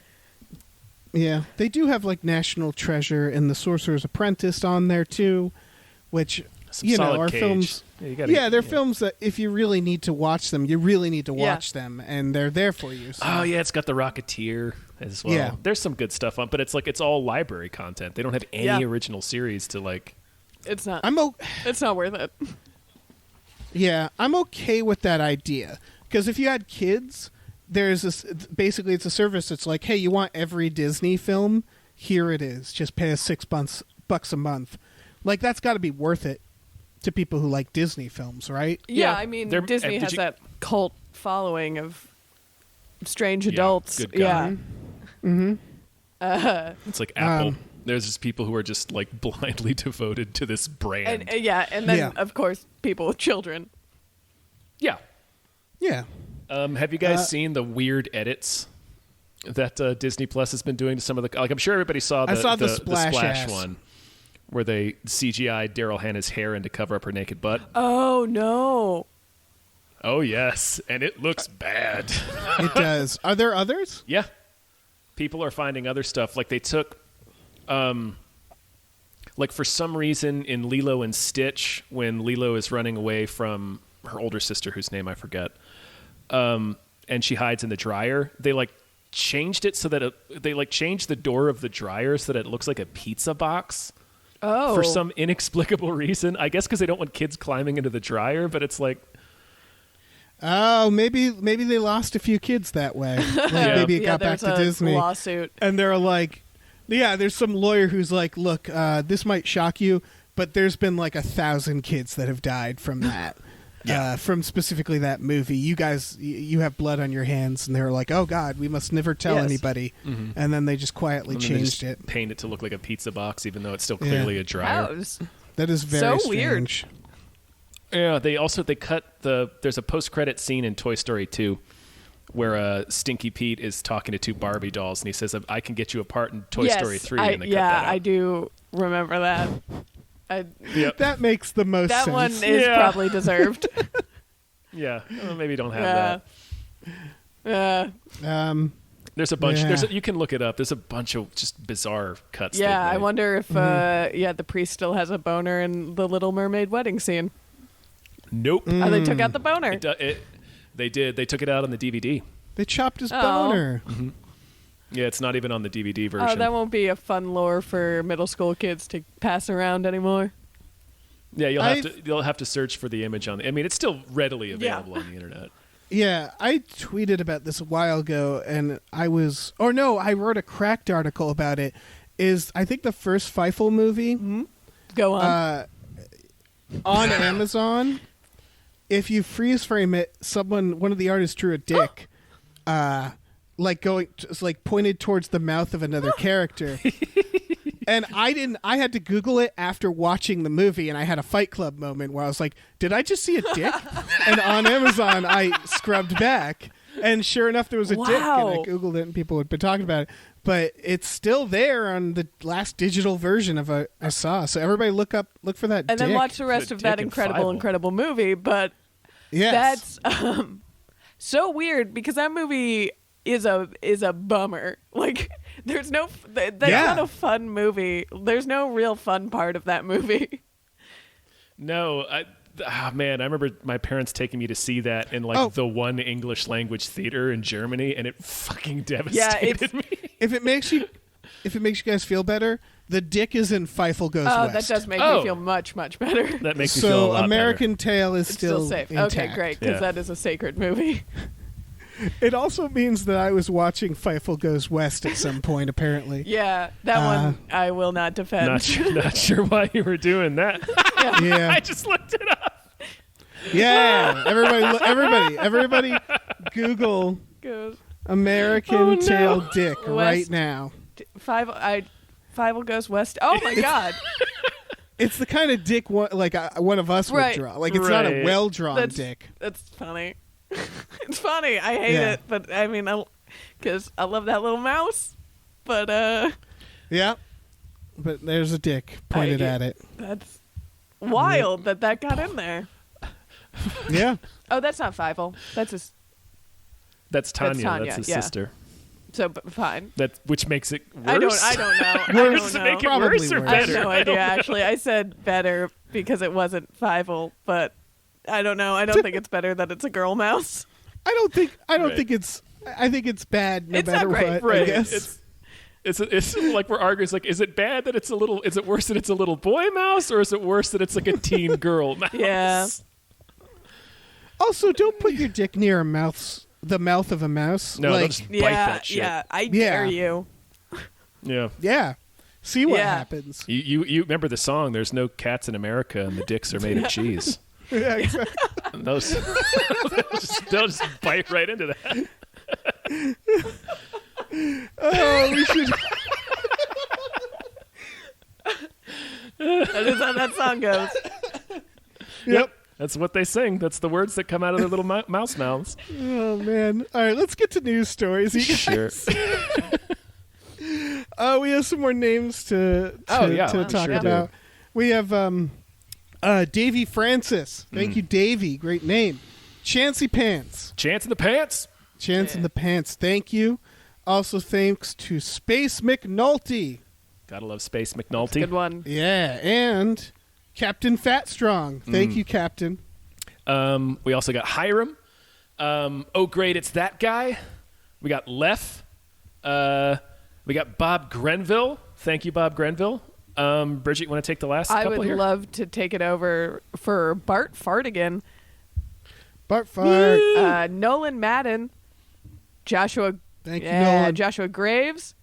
Yeah, they do have National Treasure and The Sorcerer's Apprentice on there too, which are films. Yeah, they're films that if you really need to watch them, you really need to watch them, and they're there for you. So. Oh yeah, it's got The Rocketeer as well. Yeah. There's some good stuff on, but it's it's all library content. They don't have any original series to It's not. It's not worth it. Yeah, I'm okay with that idea because if you had kids. There's this basically it's a service that's like, hey, you want every Disney film? Here it is. Just pay us $6 a month. That's got to be worth it to people who like Disney films, right? Yeah, I mean, Disney has that cult following of strange adults. Good God. Mm-hmm. It's like Apple. There's just people who are just blindly devoted to this brand. And then of course people with children. Yeah. Yeah. Have you guys seen the weird edits that Disney Plus has been doing to some of the... I'm sure everybody saw the Splash one where they CGI'd Daryl Hannah's hair in to cover up her naked butt. Oh, no. Oh, yes. And it looks bad. It does. Are there others? Yeah. People are finding other stuff. They took... for some reason in Lilo and Stitch, when Lilo is running away from her older sister, whose name I forget... and she hides in the dryer. They changed it so that they changed the door of the dryer so that it looks like a pizza box. Oh, for some inexplicable reason. I guess because they don't want kids climbing into the dryer. But it's oh, maybe they lost a few kids that way. Maybe it got back to Disney. Lawsuit, and they're there's some lawyer who's look, this might shock you, but there's been 1,000 kids that have died from that. From specifically that movie. You guys, you have blood on your hands, and they were like, oh God, we must never tell anybody. Mm-hmm. And then they just quietly changed it. Paint it to look like a pizza box, even though it's still clearly a dryer. That is very so strange. Weird. Yeah, they cut there's a post-credit scene in Toy Story 2 where Stinky Pete is talking to two Barbie dolls, and he says, I can get you a part in Toy Story 3. And they cut that out. I do remember that. That makes the most sense. That one is probably deserved. Yeah, maybe don't have that. There's a bunch. You can look it up. There's a bunch of just bizarre cuts. Yeah, I wonder if the priest still has a boner in the Little Mermaid wedding scene. Nope. Oh, they took out the boner. They did. They took it out on the DVD. They chopped his boner. Mm-hmm. Yeah, it's not even on the DVD version. Oh, that won't be a fun lore for middle school kids to pass around anymore. Yeah, you'll have to search for the image on. I mean, it's still readily available on the internet. Yeah, I tweeted about this a while ago, and I wrote a Cracked article about it. I think the first Feifel movie. Mm-hmm. Go on. On Amazon, if you freeze frame it, one of the artists drew a dick, pointed towards the mouth of another character. And I had to Google it after watching the movie, and I had a Fight Club moment where I was like, did I just see a dick? And on Amazon, I scrubbed back, and sure enough, there was a dick, and I Googled it, and people had been talking about it. But it's still there on the last digital version of I saw. So everybody look for that and dick. then watch the rest of that incredible movie. But that's so weird because that movie is a bummer. Like there's no that's not a fun movie. There's no real fun part of that movie. No, I remember my parents taking me to see that in the one English language theater in Germany, and it fucking devastated me. If it makes you guys feel better, the dick is in Feifel Goes West. That does make me feel much, much better. That makes me feel a lot American better. Tail is still safe. intact. Okay, great, because that is a sacred movie. It also means that I was watching Feifel Goes West at some point, apparently. Yeah, that one I will not defend. Not sure why you were doing that. Yeah. I just looked it up. Yeah, everybody, Google American Tail Dick right now. Feifel Goes West. Oh my God! It's the kind of dick one of us would draw. Like it's not a well drawn dick. That's funny. It's funny. I hate it, but I mean, because I love that little mouse. But yeah. But there's a dick pointed at it. That's wild that got in there. Yeah. Oh, that's not Feifel. That's Tanya. That's his sister. So fine. Which makes it worse. I don't know. Does it make it worse or better? I have no idea. Actually, I said better because it wasn't Feifel, but I don't know. I don't think it's better that it's a girl mouse. I think it's. I think it's bad no matter what. Right. I guess. It's like we're arguing. It's like, is it bad that it's a little? Is it worse that it's a little boy mouse, or is it worse that it's like a teen girl mouse? Yeah. Also, don't put your dick near the mouth of a mouse. No, don't just bite that shit. Yeah, I dare you. Yeah. Yeah. See what happens. You remember the song? There's no cats in America, and the dicks are made of cheese. Yeah, exactly. They'll just bite right into that. Oh, we should. That is how that song goes. Yep. That's what they sing. That's the words that come out of their little mouse mouths. Oh, man. All right, let's get to news stories. Sure. We have some more names to talk about. We have Davy Francis. Thank you, Davy. Great name. Chancey Pants. Chance in the Pants. Chance in the Pants. Thank you. Also, thanks to Space McNulty. Gotta love Space McNulty. Good one. Yeah, and Captain Fatstrong. Thank you, Captain. We also got Hiram. Oh, great, it's that guy. We got Lef. We got Bob Grenville. Thank you, Bob Grenville. Bridgett, you want to take the last couple here? I would love to take it over for Bart Fartigan. Bart Fart. Nolan Madden. Joshua. Thank you, Nolan. Joshua Graves.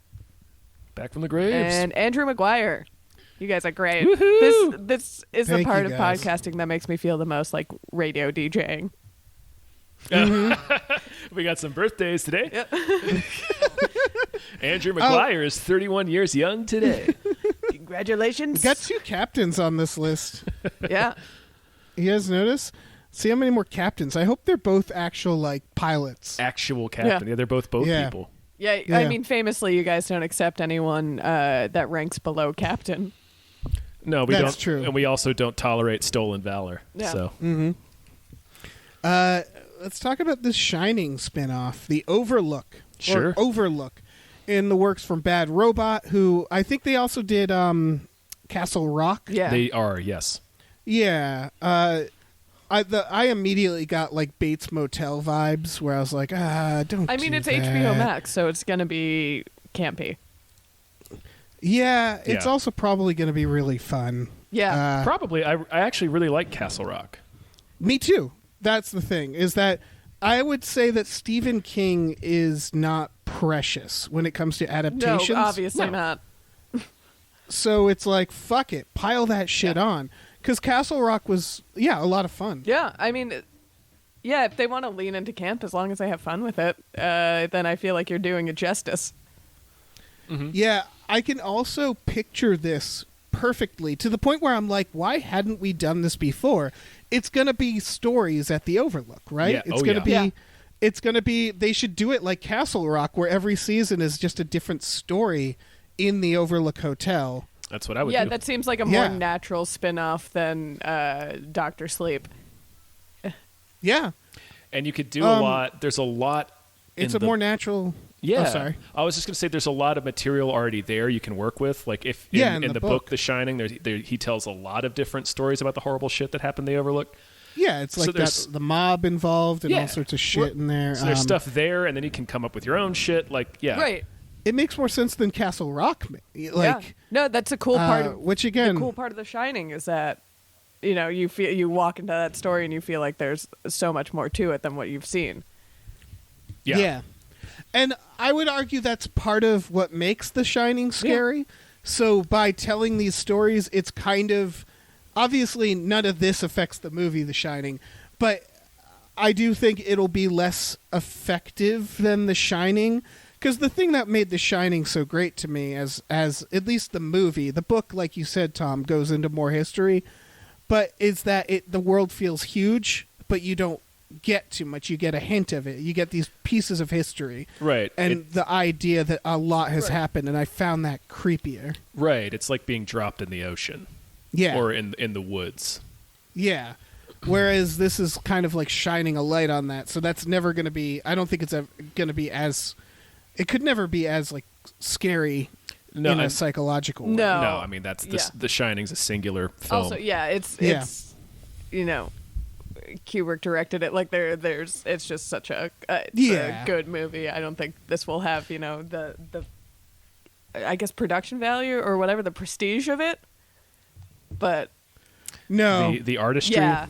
Back from the graves. And Andrew McGuire. You guys are great. Woohoo! This is the part of podcasting that makes me feel the most like radio DJing. We got some birthdays today. Yep. Andrew McGuire is 31 years young today. Congratulations. We got 2 captains on this list. Yeah. You guys notice? See how many more captains? I hope they're both actual pilots. Actual captain. Yeah, they're both people. Yeah, I mean, famously, you guys don't accept anyone that ranks below captain. No, we don't. True. And we also don't tolerate stolen valor. Yeah. So. let's talk about this Shining spinoff, the Overlook. Sure. Or Overlook, in the works from Bad Robot, who I think they also did Castle Rock. Yeah. They are, yes. Yeah. I immediately got like Bates Motel vibes, where I was like, don't. I mean, do it's that. HBO Max, so it's gonna be campy. Yeah, it's Yeah. also probably going to be really fun. Yeah. Probably. I actually really like Castle Rock. Me too. That's the thing, is that I would say that Stephen King is not precious when it comes to adaptations. No, obviously No. not. So it's like, fuck it, pile that shit on. Because Castle Rock was, a lot of fun. Yeah, I mean, if they want to lean into camp, as long as they have fun with it, then I feel like you're doing it justice. Mm-hmm. Yeah, I can also picture this perfectly, to the point where I'm like, why hadn't we done this before? It's going to be stories at the Overlook, right? Yeah. It's Oh, going to yeah. be it's going to be, they should do it like Castle Rock, where every season is just a different story in the Overlook Hotel. That's what I would Yeah, do. that seems like a more Yeah. natural spin-off than Dr. Sleep. Yeah. And you could do a lot. There's a lot. It's in a the- more natural... Yeah. Oh, sorry. I was just going to say there's a lot of material already there you can work with. Like if Yeah, in the book The Shining, he tells a lot of different stories about the horrible shit that happened in the Overlook. Yeah, it's So like there's- got the mob involved and Yeah. all sorts of shit in there. So there's stuff there, and then you can come up with your own shit. Like, yeah. Right. It makes more sense than Castle Rock. Yeah. No, that's a cool part of which again, the cool part of The Shining is that you walk into that story and you feel like there's so much more to it than what you've seen. Yeah. And I would argue that's part of what makes The Shining scary. Yeah. So by telling these stories, it's kind of... Obviously, none of this affects the movie The Shining, but I do think it'll be less effective than The Shining. Because the thing that made The Shining so great to me, as at least the movie, the book, like you said, Tom, goes into more history, but is that the world feels huge, but you don't get too much. You get a hint of it. You get these pieces of history. Right. And the idea that a lot has happened, and I found that creepier. Right. It's like being dropped in the ocean. Yeah. Or in the woods. Yeah. Whereas this is kind of like shining a light on that. So that's never going to be... I don't think it's going to be as... It could never be as like scary in a psychological way. No. No, I mean, that's The Shining's a singular film. Also, it's Kubrick directed it. Like it's just such a good movie. I don't think this will have the I guess production value or whatever, the prestige of it. But no, the artistry. Yeah.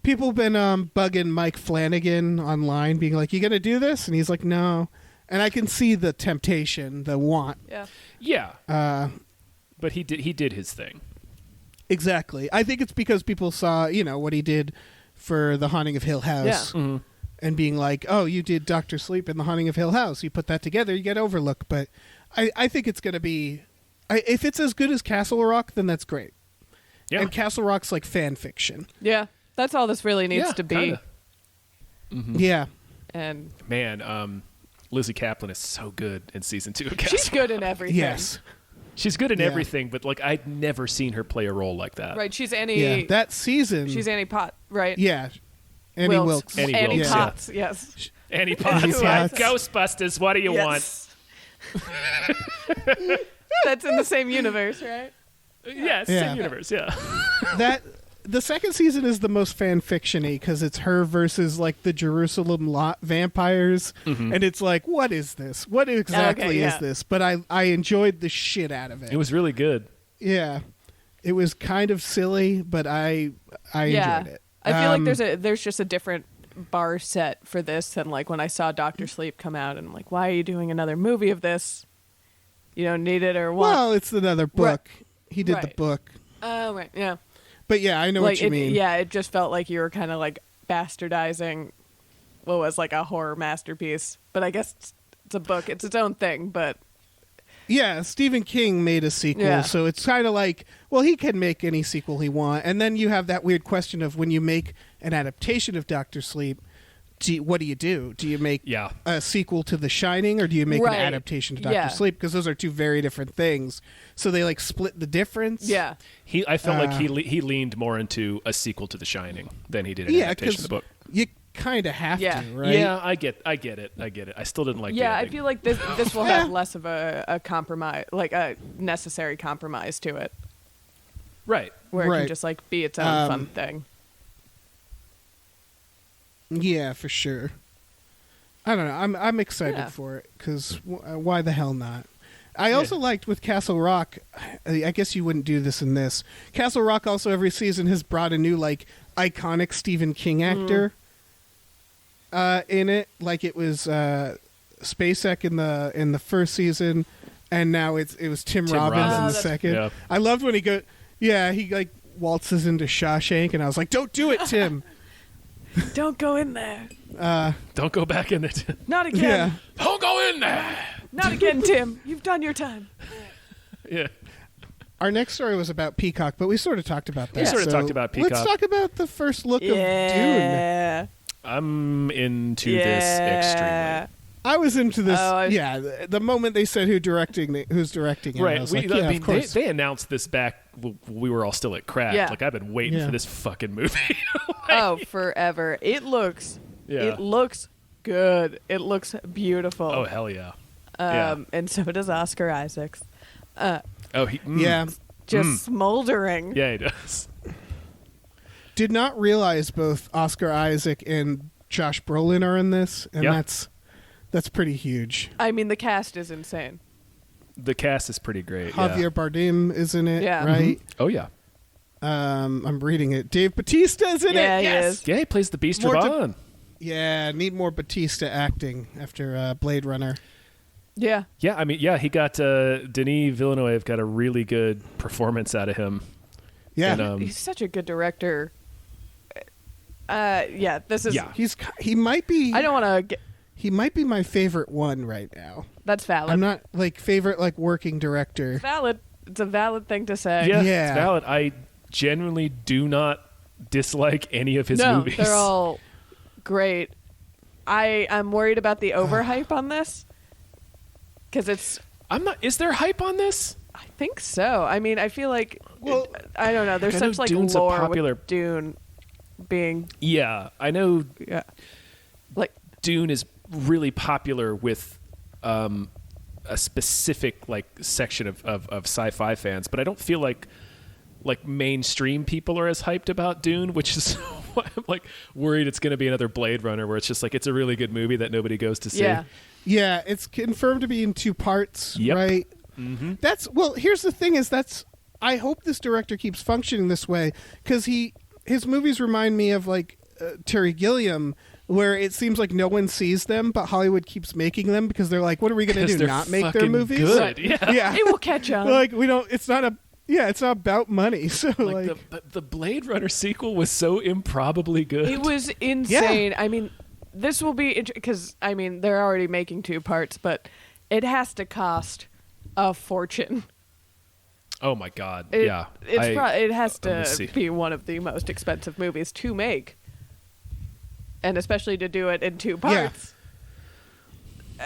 People have been bugging Mike Flanagan online, being like, "You gonna do this?" And he's like, "No." And I can see the temptation, the want. Yeah. Yeah. But he did his thing. Exactly. I think it's because people saw, what he did for The Haunting of Hill House. Yeah. Mm-hmm. And being like, oh, you did Dr. Sleep in The Haunting of Hill House. You put that together, you get Overlook. But I think it's going to be... if it's as good as Castle Rock, then that's great. Yeah. And Castle Rock's like fan fiction. Yeah. That's all this really needs to be. Kinda. Mm-hmm. Yeah. And man, Lizzie Kaplan is so good in season 2 of Castle she's good in everything. Yes. She's good in everything, but like I'd never seen her play a role like that. Right. She's Annie. Yeah. That season... She's Annie Pot, right? Yeah. Annie Wilkes. Annie Wilkes, Potts, yes. Annie Potts, Yeah. Ghostbusters, what do you Yes. That's in the same universe, right? want? Yes, Yeah. same universe, yeah. The second season is the most fan fiction-y because it's her versus like the Jerusalem vampires, and it's like, what is this? What exactly is this? But I enjoyed the shit out of it. It was really good. Yeah, it was kind of silly, but I enjoyed it. I feel like there's just a different bar set for this than like when I saw Dr. Sleep come out and I'm like, why are you doing another movie of this? You don't need it or what? Well, it's another book. He did the Right. book. Oh, right, yeah. But yeah, I know what you mean. Yeah, it just felt like you were kind of like bastardizing what was like a horror masterpiece. But I guess it's a book. It's its own thing, but... Yeah, Stephen King made a sequel, so it's kind of like, well, he can make any sequel he wants. And then you have that weird question of when you make an adaptation of Dr. Sleep, what do you do? Do you make a sequel to The Shining, or do you make an adaptation to Dr. Sleep? Because those are two very different things. So they like split the difference. Yeah. I felt like he leaned more into a sequel to The Shining than he did an adaptation of the book. kind of have Yeah. to, right? Yeah, I get it. I still didn't like. Yeah, the I ending. feel like this will have less of a compromise, like a necessary compromise to it, right. where it Right. can just like be its own fun thing. Yeah, for sure. I don't know. I'm excited Yeah. for it because why the hell not? I also liked with Castle Rock. I guess you wouldn't do this in this. Castle Rock also every season has brought a new like iconic Stephen King actor in it. Like it was Spacek in the first season, and now it was Tim Robbins in the second. Yeah. I loved when he like waltzes into Shawshank, and I was like, "Don't do it, Tim." Don't go in there. Don't go back in it. Not again. Yeah. Don't go in there. Not again, Tim. You've done your time. Yeah. Our next story was about Peacock, but we sort of talked about that. We sort of talked about Peacock. Let's talk about the first look of Dune. Yeah. I'm into this extremely. I was into this. Oh, the moment they said who's directing it, Right. I was like, yeah, of course. They announced this back when we were all still at Craft. Yeah. Like I've been waiting Yeah. for this fucking movie. Oh, forever. It looks good. It looks beautiful. Oh hell yeah. And so does Oscar Isaacs. Yeah. Just smoldering. Yeah, he does. Did not realize both Oscar Isaac and Josh Brolin are in this, and Yeah. that's pretty huge. I mean, the cast is insane. The cast is pretty great. Javier Bardem is in it, Yeah. right? Oh yeah. I'm reading it. Dave Bautista's in Yeah, it. he Yes. is. Yeah, he plays the Beast More Ravan. Yeah, need more Batista acting after Blade Runner. Yeah. Yeah, I mean, yeah, he got Denis Villeneuve got a really good performance out of him. Yeah, And, He's such a good director. This is. Yeah. he might be. I don't want to get. He might be my favorite one right now. That's valid. I'm not like favorite like working director. Valid. It's a valid thing to say. Yeah, Yeah. it's valid. I genuinely do not dislike any of his movies. They're all great. I'm worried about the overhype on this because it's. I'm not. Is there hype on this? I think so. I mean, I feel like. Well, I don't know. There's I know such like Dune's a lore popular- with Dune being. Yeah, I know. Yeah. Like. Dune is really popular with a specific like section of sci-fi fans, but I don't feel like mainstream people are as hyped about Dune, which is why I'm like worried it's going to be another Blade Runner where it's just like it's a really good movie that nobody goes to see. Yeah. Yeah, it's confirmed to be in 2 parts, Yep. right? Mm-hmm. Here's the thing: I hope this director keeps functioning this way because his movies remind me of like Terry Gilliam, where it seems like no one sees them, but Hollywood keeps making them because they're like, what are we going to 'Cause do? they're Not make their fucking movies? good. Yeah. Yeah. It will catch on. Like we don't. It's not about money. So like, the Blade Runner sequel was so improbably good. It was insane. I mean, this will be because I mean they're already making 2 parts, but it has to cost a fortune. Oh my god! It, yeah, it has I'm gonna to see. be one of the most expensive movies to make, and especially to do it in 2 parts.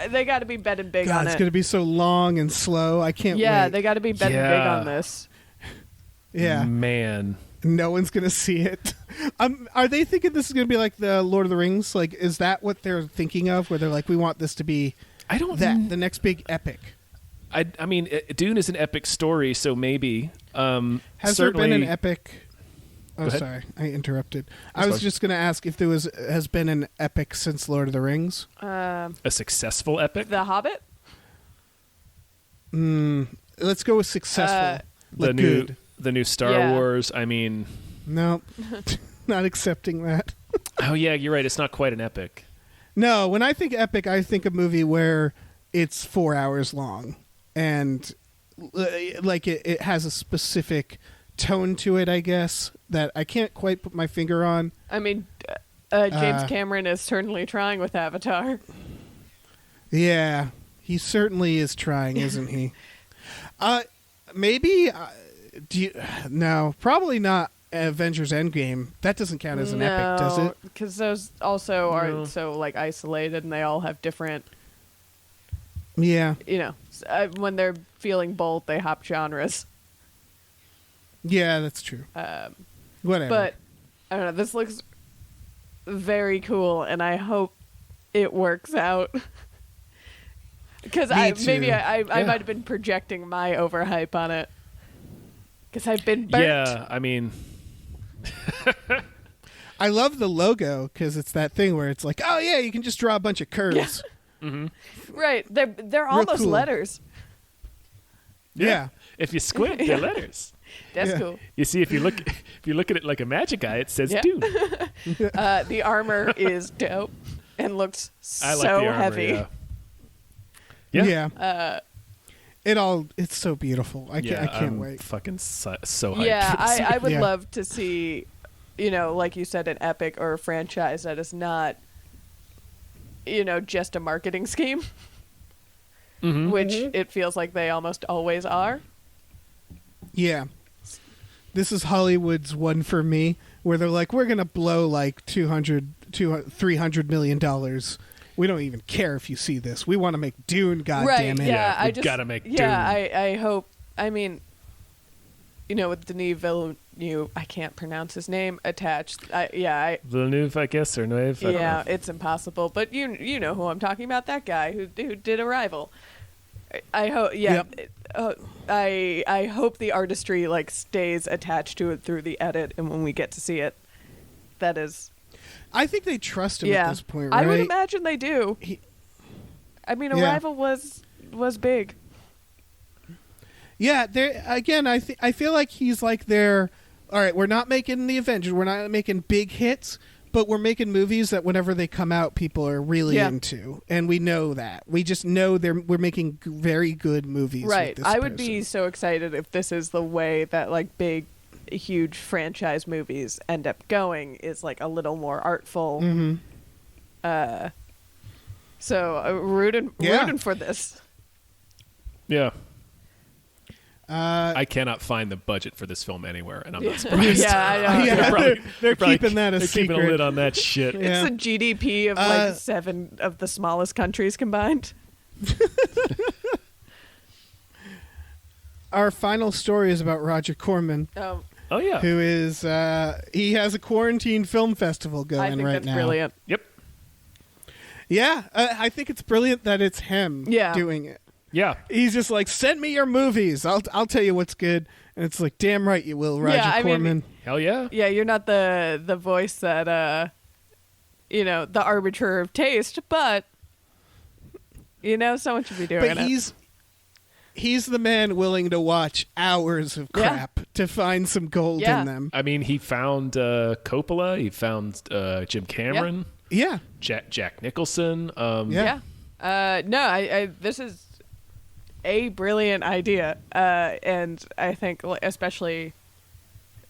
They got to be betting big God, on it's it. going to be so long and slow. I can't Yeah, wait. they got to be betting big Yeah. on this. Yeah. man. No one's going to see it. Are they thinking this is going to be like the Lord of the Rings? Like, is that what they're thinking of? Where they're like, we want this to be I don't. the next big epic. I mean, Dune is an epic story, so maybe. Has there been an certainly- epic? Oh, Go ahead. sorry, I interrupted. I That's was fine. just going to ask if there has been an epic since Lord of the Rings. a successful epic? The Hobbit. Let's go with successful. Like good. The new Star Yeah. Wars. I mean, No, not accepting that. oh yeah, you're right. It's not quite an epic. No, when I think epic, I think a movie where it's 4 hours long and like it has a specific tone to it, I guess, that I can't quite put my finger on. I mean, James Cameron is certainly trying with Avatar. Yeah, he certainly is trying, isn't he? Maybe. No, probably not. Avengers Endgame. That doesn't count as an epic, does it? Because those also are No. so like isolated, and they all have different. Yeah. When they're feeling bold, they hop genres. Yeah, that's true. Whatever. But I don't know. This looks very cool, and I hope it works out. Because I might have been projecting my overhype on it. Because I've been burnt. Yeah, I mean... I love the logo because it's that thing where it's like, oh yeah, you can just draw a bunch of curves. Yeah. Mm-hmm. Right. They're almost cool. letters. Yeah. If you squint, they're letters. That's cool. You see, if you look at it like a magic eye, it says Dune. The armor is dope and looks I like so the armor, heavy. Yeah. It's so beautiful. I can't wait. Fucking so hyped. Yeah, for this I would Yeah. love to see, like you said, an epic or a franchise that is not, just a marketing scheme, which it feels like they almost always are. Yeah. This is Hollywood's one for me, where they're like, we're going to blow like $300 million. We don't even care if you see this. We want to make Dune, goddammit. Right, yeah. We gotta make Dune. Yeah, I hope, with Denis Villeneuve, I can't pronounce his name, attached. Villeneuve, I guess, or Nueve. I don't know. It's impossible. But you know who I'm talking about, that guy who did Arrival. I hope, I hope the artistry stays attached to it through the edit, and when we get to see it, that is. I think they trust him at this point, right? I would imagine they do. Arrival was big. Yeah, again, I feel like he's like all right, we're not making the Avengers, we're not making big hits, but we're making movies that whenever they come out, people are really into, and we know that. We just know we're making very good movies. Right. With this I would person. be so excited if this is the way that big, huge franchise movies end up going, is a little more artful. Mm-hmm. So rooting for this. Yeah. I cannot find the budget for this film anywhere, and I'm not surprised. Yeah, I know. They're keeping that a they're secret. keeping a lid on that shit. It's a GDP of 7 of the smallest countries combined. Our final story is about Roger Corman. Oh yeah. Who is he has a quarantine film festival going I think right that's now. brilliant. Yep. Yeah, I think it's brilliant that it's him doing it. Yeah. He's just like, send me your movies. I'll tell you what's good. And it's like, damn right you will, Roger Corman. Hell yeah. Yeah, you're not the voice that the arbiter of taste, but someone should be doing it. But he's the man willing to watch hours of crap to find some gold in them. I mean, he found Coppola, he found Jim Cameron. Yeah. Jack Nicholson. This is a brilliant idea, and I think especially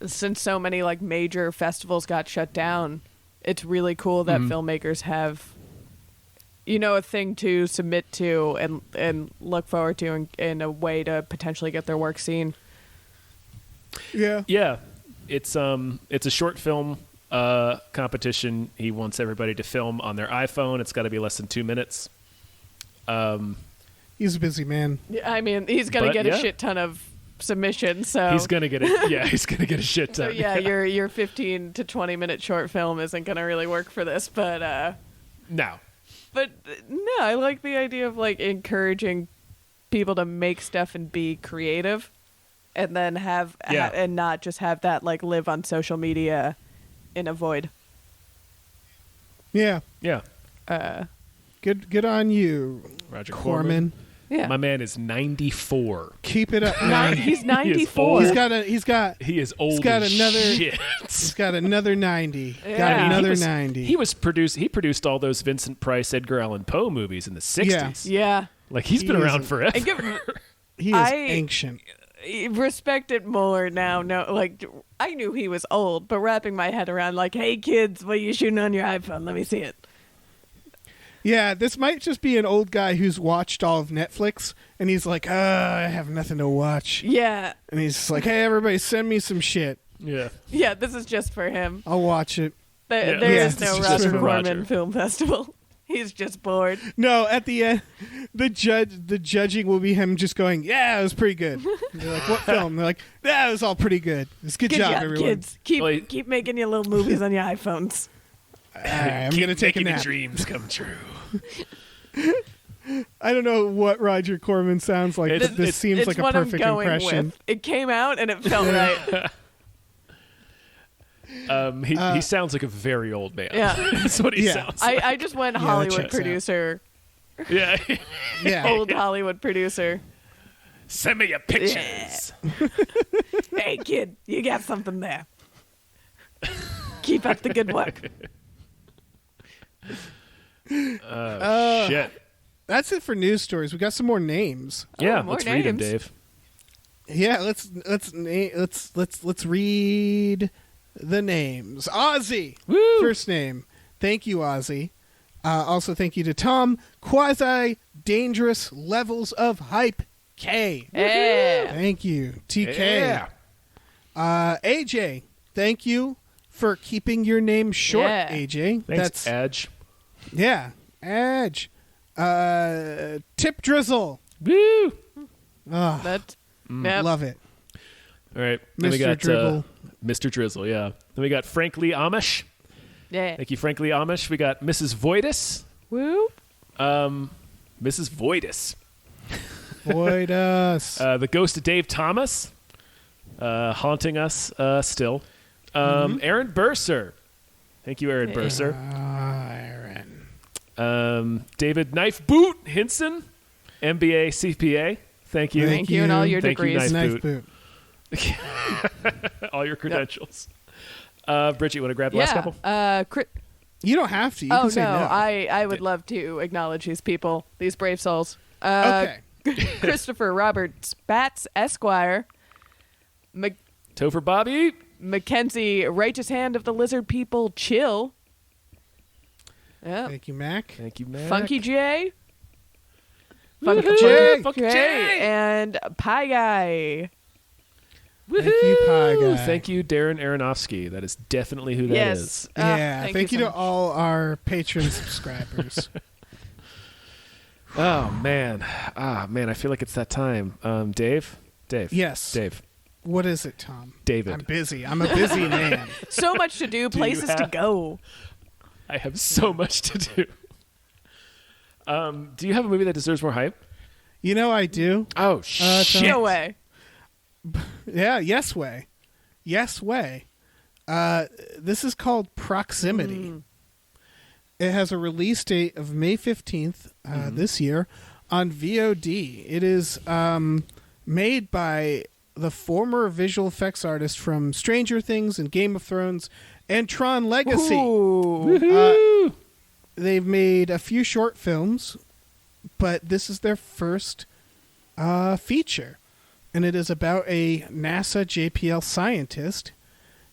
since so many major festivals got shut down, it's really cool that filmmakers have a thing to submit to and look forward to in a way to potentially get their work seen. Yeah, it's a short film competition. He wants everybody to film on their iPhone. It's got to be less than 2 minutes. He's a busy man. I mean, he's going to get a shit ton of submissions, so he's going to get it. Yeah, he's going to get a shit ton. So your 15 to 20 minute short film isn't going to really work for this, but no. But no, I like the idea of encouraging people to make stuff and be creative, and then and not just have that live on social media in a void. Yeah. Yeah. Good on you, Roger Corman. Yeah. My man is 94. Keep it up, man. He's 94. He is old. He's got another. Shit. He's got another 90. Yeah. Got another 90. He produced all those Vincent Price, Edgar Allan Poe movies in the 60s. Yeah. He's been around forever. He is ancient. Respect it more now. No, I knew he was old, but wrapping my head around hey kids, what are you shooting on your iPhone? Let me see it. Yeah, this might just be an old guy who's watched all of Netflix, and he's like, I have nothing to watch. Yeah. And he's just like, hey, everybody, send me some shit. Yeah. Yeah, this is just for him. I'll watch it. There is no Roger Corman Film Festival. He's just bored. No, at the end, the judging will be him just going, yeah, it was pretty good. And they're like, what film? They're like, yeah, it was all pretty good. It's good job, everyone. Kids. Keep making your little movies on your iPhones. I'm going to take a nap. The dreams come true. I don't know what Roger Corman sounds like, but this seems like a perfect impression. With. It came out and it felt right. He sounds like a very old man. Yeah. That's what he sounds like. I just went Hollywood producer. Yeah. Old Hollywood producer. Send me your pictures. Yeah. Hey, kid, you got something there. Keep up the good work. Shit. That's it for news stories. We got some more names. Yeah, more let's names. read them, Dave. Yeah, let's read the names. Ozzy, Woo! first name. Thank you, Ozzy. Also, thank you to Tom. Quasi Dangerous Levels of Hype K. Yeah. Thank you, TK. Yeah. AJ, thank you for keeping your name short, Yeah. AJ. Thanks, Edge. Yeah, Edge. Tip Drizzle. Woo! That. Yep. Love it. All right. Then we Mr. got Dribble. Mr. Drizzle, yeah. Then we got Frankly Amish. Yeah. Thank you, Frankly Amish. We got Mrs. Voidus. Woo. Mrs. Voidus. Void us. The ghost of Dave Thomas. Haunting us still. Aaron Burser. Thank you, Aaron Burser. Aaron. David Knife Boot Hinson. MBA CPA. Thank you. Thank you and all your Thank you, degrees. Knife Knife Boot. boot. All your credentials. Bridget, you want to grab the last couple? You don't have to. You can say no. I would love to acknowledge these people, these brave souls. Okay. Christopher Robert Spatz, Esquire. Topher Bobby. Mackenzie, Righteous Hand of the Lizard People, Chill. Yeah. Thank you, Mac. Thank you, Mac. Funky J. Funky J. Funky J. And Pie Guy. Thank you, Pie Guy. Thank you, Darren Aronofsky. That is definitely who that is. Yeah. Thank you so to much. all our Patreon subscribers. Oh, man. I feel like it's that time. Dave? Yes. Dave. What is it, Tom? David. I'm busy. I'm a busy man. So much to do, places to go. I have so much to do. Do you have a movie that deserves more hype? You know I do. Oh, shit. No way. Yeah, Yes Way. Yes Way. This is called Proximity. It has a release date of May 15th this year on VOD. It is made by the former visual effects artist from Stranger Things and Game of Thrones and Tron Legacy. They've made a few short films, but this is their first feature. And it is about a NASA JPL scientist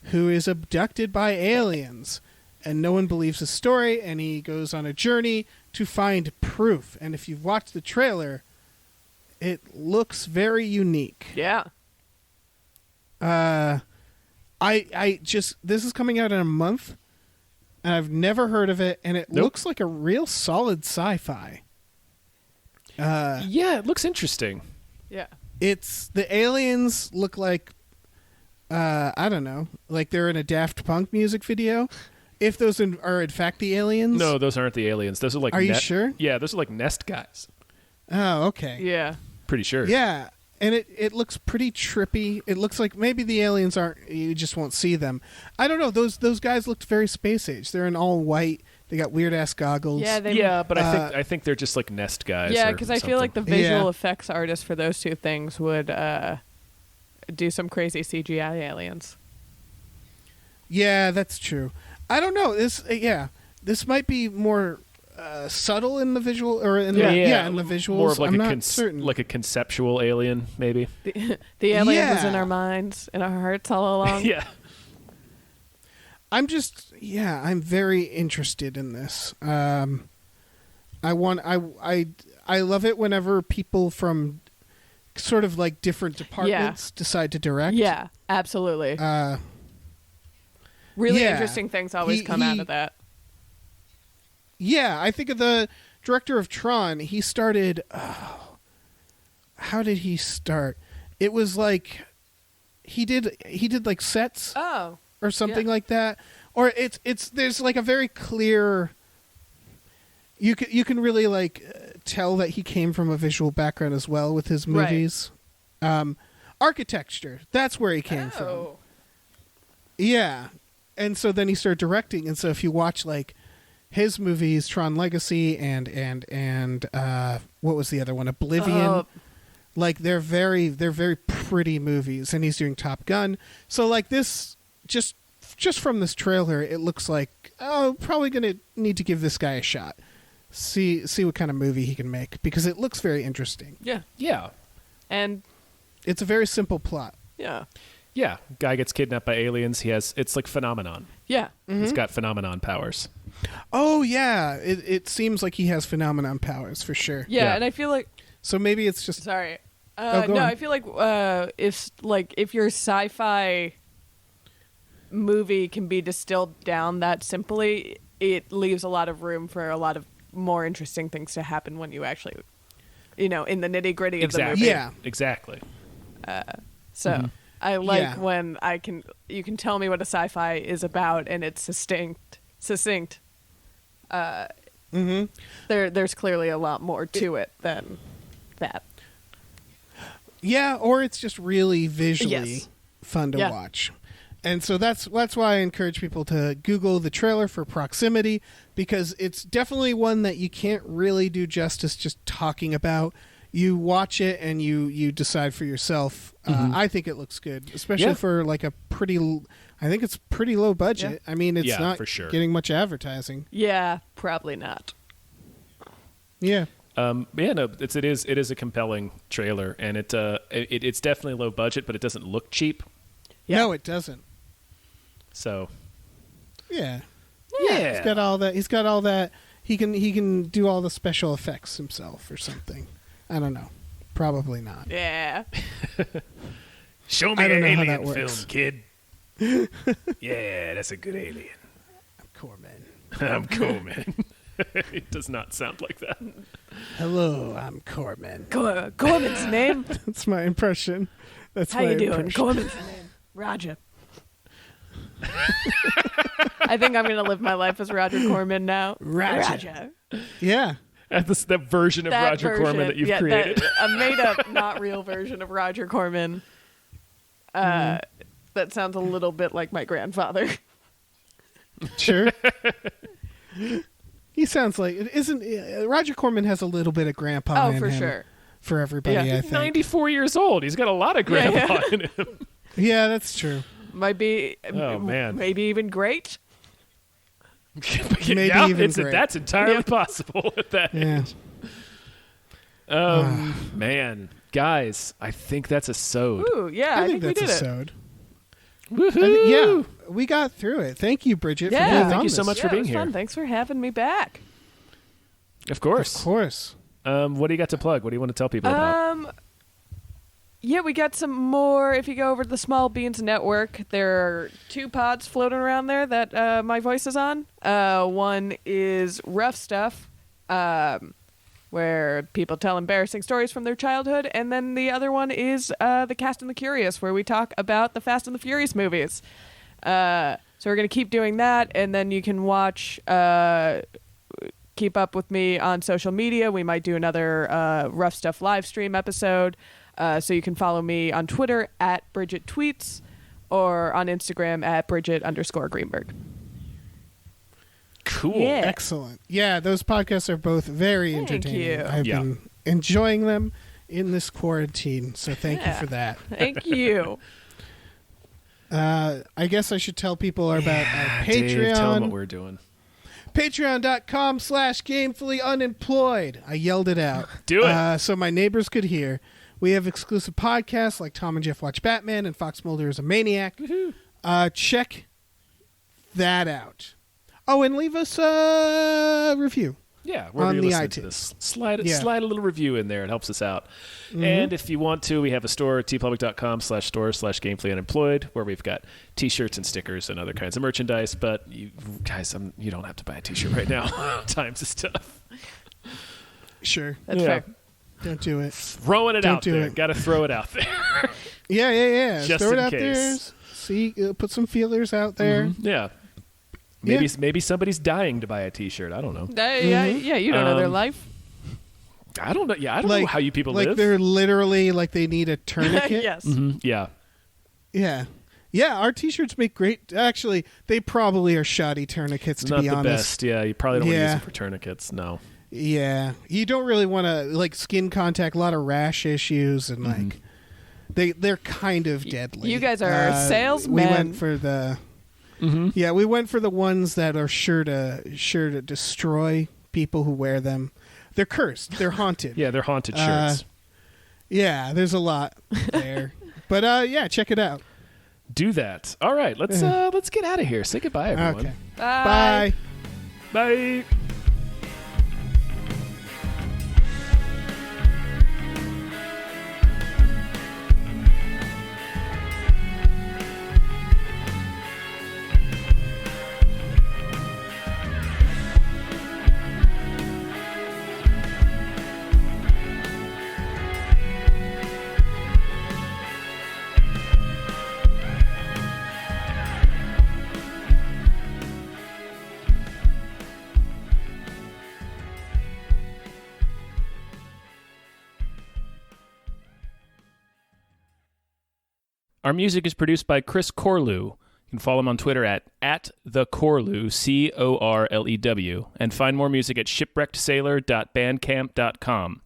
who is abducted by aliens. And no one believes his story, and he goes on a journey to find proof. And if you've watched the trailer, it looks very unique. Yeah. This is coming out in a month, and I've never heard of it, and it looks like a real solid sci-fi. Yeah, it looks interesting. Yeah. The aliens look like, I don't know, like they're in a Daft Punk music video. If those are in fact the aliens. No, those aren't the aliens. Those are like. Are you sure? Yeah, those are like nest guys. Oh, okay. Yeah. Pretty sure. Yeah, and it looks pretty trippy. It looks like maybe the aliens aren't. You just won't see them. I don't know. Those guys looked very space age. They're in all white. They got weird ass goggles. Yeah. But I think they're just like nest guys. Yeah, because I feel like the visual Yeah. effects artist for those two things would do some crazy CGI aliens. Yeah, that's true. I don't know. This might be more subtle in the visual or in the visuals. More of like I'm not certain. like a conceptual alien, maybe. The alien was Yeah. in our minds, in our hearts all along. Yeah. I'm very interested in this. I love it whenever people from sort of like different departments decide to direct. Yeah, absolutely. Really interesting things always come out of that. Yeah, I think of the director of Tron. He started. How did he start? It was like he did like sets. Oh. Or something like that, or it's there's like a very clear. You can really like tell that he came from a visual background as well with his movies. Right. Architecture, that's where he came from. Yeah, and so then he started directing, and so if you watch like his movies, Tron Legacy and what was the other one, Oblivion, like they're very pretty movies, and he's doing Top Gun. So like this, just from this trailer, it looks like probably gonna need to give this guy a shot. See what kind of movie he can make, because it looks very interesting. Yeah. And it's a very simple plot. Yeah. Guy gets kidnapped by aliens. It's like Phenomenon. Yeah. Mm-hmm. He's got Phenomenon powers. Oh yeah, it seems like he has Phenomenon powers for sure. Yeah, and I feel like so maybe it's just sorry. Go no, on. I feel like if your sci-fi movie can be distilled down that simply, it leaves a lot of room for a lot of more interesting things to happen when you actually, in the nitty-gritty of the movie. Yeah, exactly. So I like when you can tell me what a sci-fi is about and it's succinct. There's clearly a lot more to it than that. Yeah, or it's just really visually fun to watch. And so that's why I encourage people to Google the trailer for Proximity, because it's definitely one that you can't really do justice just talking about. You watch it and you decide for yourself. I think it looks good, especially for like a I think it's pretty low budget. I mean, it's not for sure. getting much advertising. Yeah, probably not. Yeah. It is a compelling trailer, and it's definitely low budget, but it doesn't look cheap. Yeah. No, it doesn't. So, yeah, he's got all that. He can do all the special effects himself or something. I don't know. Probably not. Yeah. Show me an alien that film, works. kid. Yeah, that's a good alien. I'm Corman. I'm Corman. It does not sound like that. Hello, I'm Corman. Corman's name? That's my impression. That's How my you doing? impression. Corman's name. Roger. I think I'm going to live my life as Roger Corman now. Roger. Yeah. That version of Roger Corman that you've created. A made-up, not real version of Roger Corman. That sounds a little bit like my grandfather. Sure. He sounds like it isn't. Roger Corman has a little bit of grandpa in for him. Sure. For everybody, I think. 94 years old. He's got a lot of grandpa in him. Yeah, that's true. Might be. Oh man. Maybe even great. Maybe even great. That's entirely possible at that age. Man, guys, I think that's a sode. Ooh, yeah, I think we did that's a it. sode. Woohoo! Yeah, we got through it. Thank you, Bridgett, for being on thank you so this. much for being here. Fun. Thanks for having me back. Of course. Of course. What do you got to plug? What do you want to tell people about? Yeah, we got some more. If you go over to the Small Beans Network, there are 2 pods floating around there that my voice is on. One is Rough Stuff, where people tell embarrassing stories from their childhood. And then the other one is The Cast and the Curious, where we talk about the Fast and the Furious movies. So we're going to keep doing that. And then you can watch, keep up with me on social media. We might do another Rough Stuff live stream episode. So you can follow me on Twitter at Bridgett Tweets or on Instagram at Bridgett_Greenberg. Cool. Yeah. Excellent. Yeah, those podcasts are both very Thank entertaining. you. I've been enjoying them in this quarantine, so thank you for that. Thank you. I guess I should tell people about our Patreon. Dave, tell them what we're doing. Patreon.com/gamefullyunemployed. I yelled it out. Do it. So my neighbors could hear. We have exclusive podcasts like Tom and Jeff Watch Batman and Fox Mulder is a Maniac. Check that out. Oh, and leave us a review. Yeah, wherever on you're the listening iTunes. to this. Slide a little review in there. It helps us out. And if you want to, we have a store, tpublic.com/store/gamefullyunemployed, where we've got T-shirts and stickers and other kinds of merchandise. But you guys, you don't have to buy a T-shirt right now. Times is tough. Sure. That's fair. Don't do it. Throwing it out there. Got to throw it out there. Yeah. Just Throw it in out case. there. See, put some feelers out there. Yeah. Maybe somebody's dying to buy a T-shirt. I don't know. Yeah, you don't know their life. I don't know. Yeah, I don't know how you people live. Like they're literally like they need a tourniquet. Yes. Mm-hmm. Yeah. Yeah. Yeah, our T-shirts make great... Actually, they probably are shoddy tourniquets, to be honest. Not the best. Yeah, you probably don't want to use them for tourniquets. No. Yeah. You don't really want to... Like, skin contact, a lot of rash issues, and, like... They're kind of deadly. You guys are salesmen. We went for the... Yeah, we went for the ones that are sure to destroy people who wear them. They're cursed. They're haunted. Yeah, they're haunted shirts. Yeah, there's a lot there. But, yeah, check it out. Do that. All right, let's get out of here. Say goodbye, everyone. Okay. Bye. Bye. Our music is produced by Chris Corlew. You can follow him on Twitter at @thecorlew, Corlew, and find more music at shipwreckedsailor.bandcamp.com.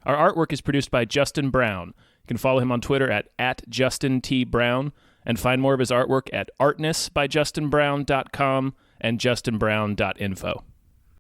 Our artwork is produced by Justin Brown. You can follow him on Twitter at @JustinTBrown, and find more of his artwork at artnessbyjustinbrown.com and justinbrown.info.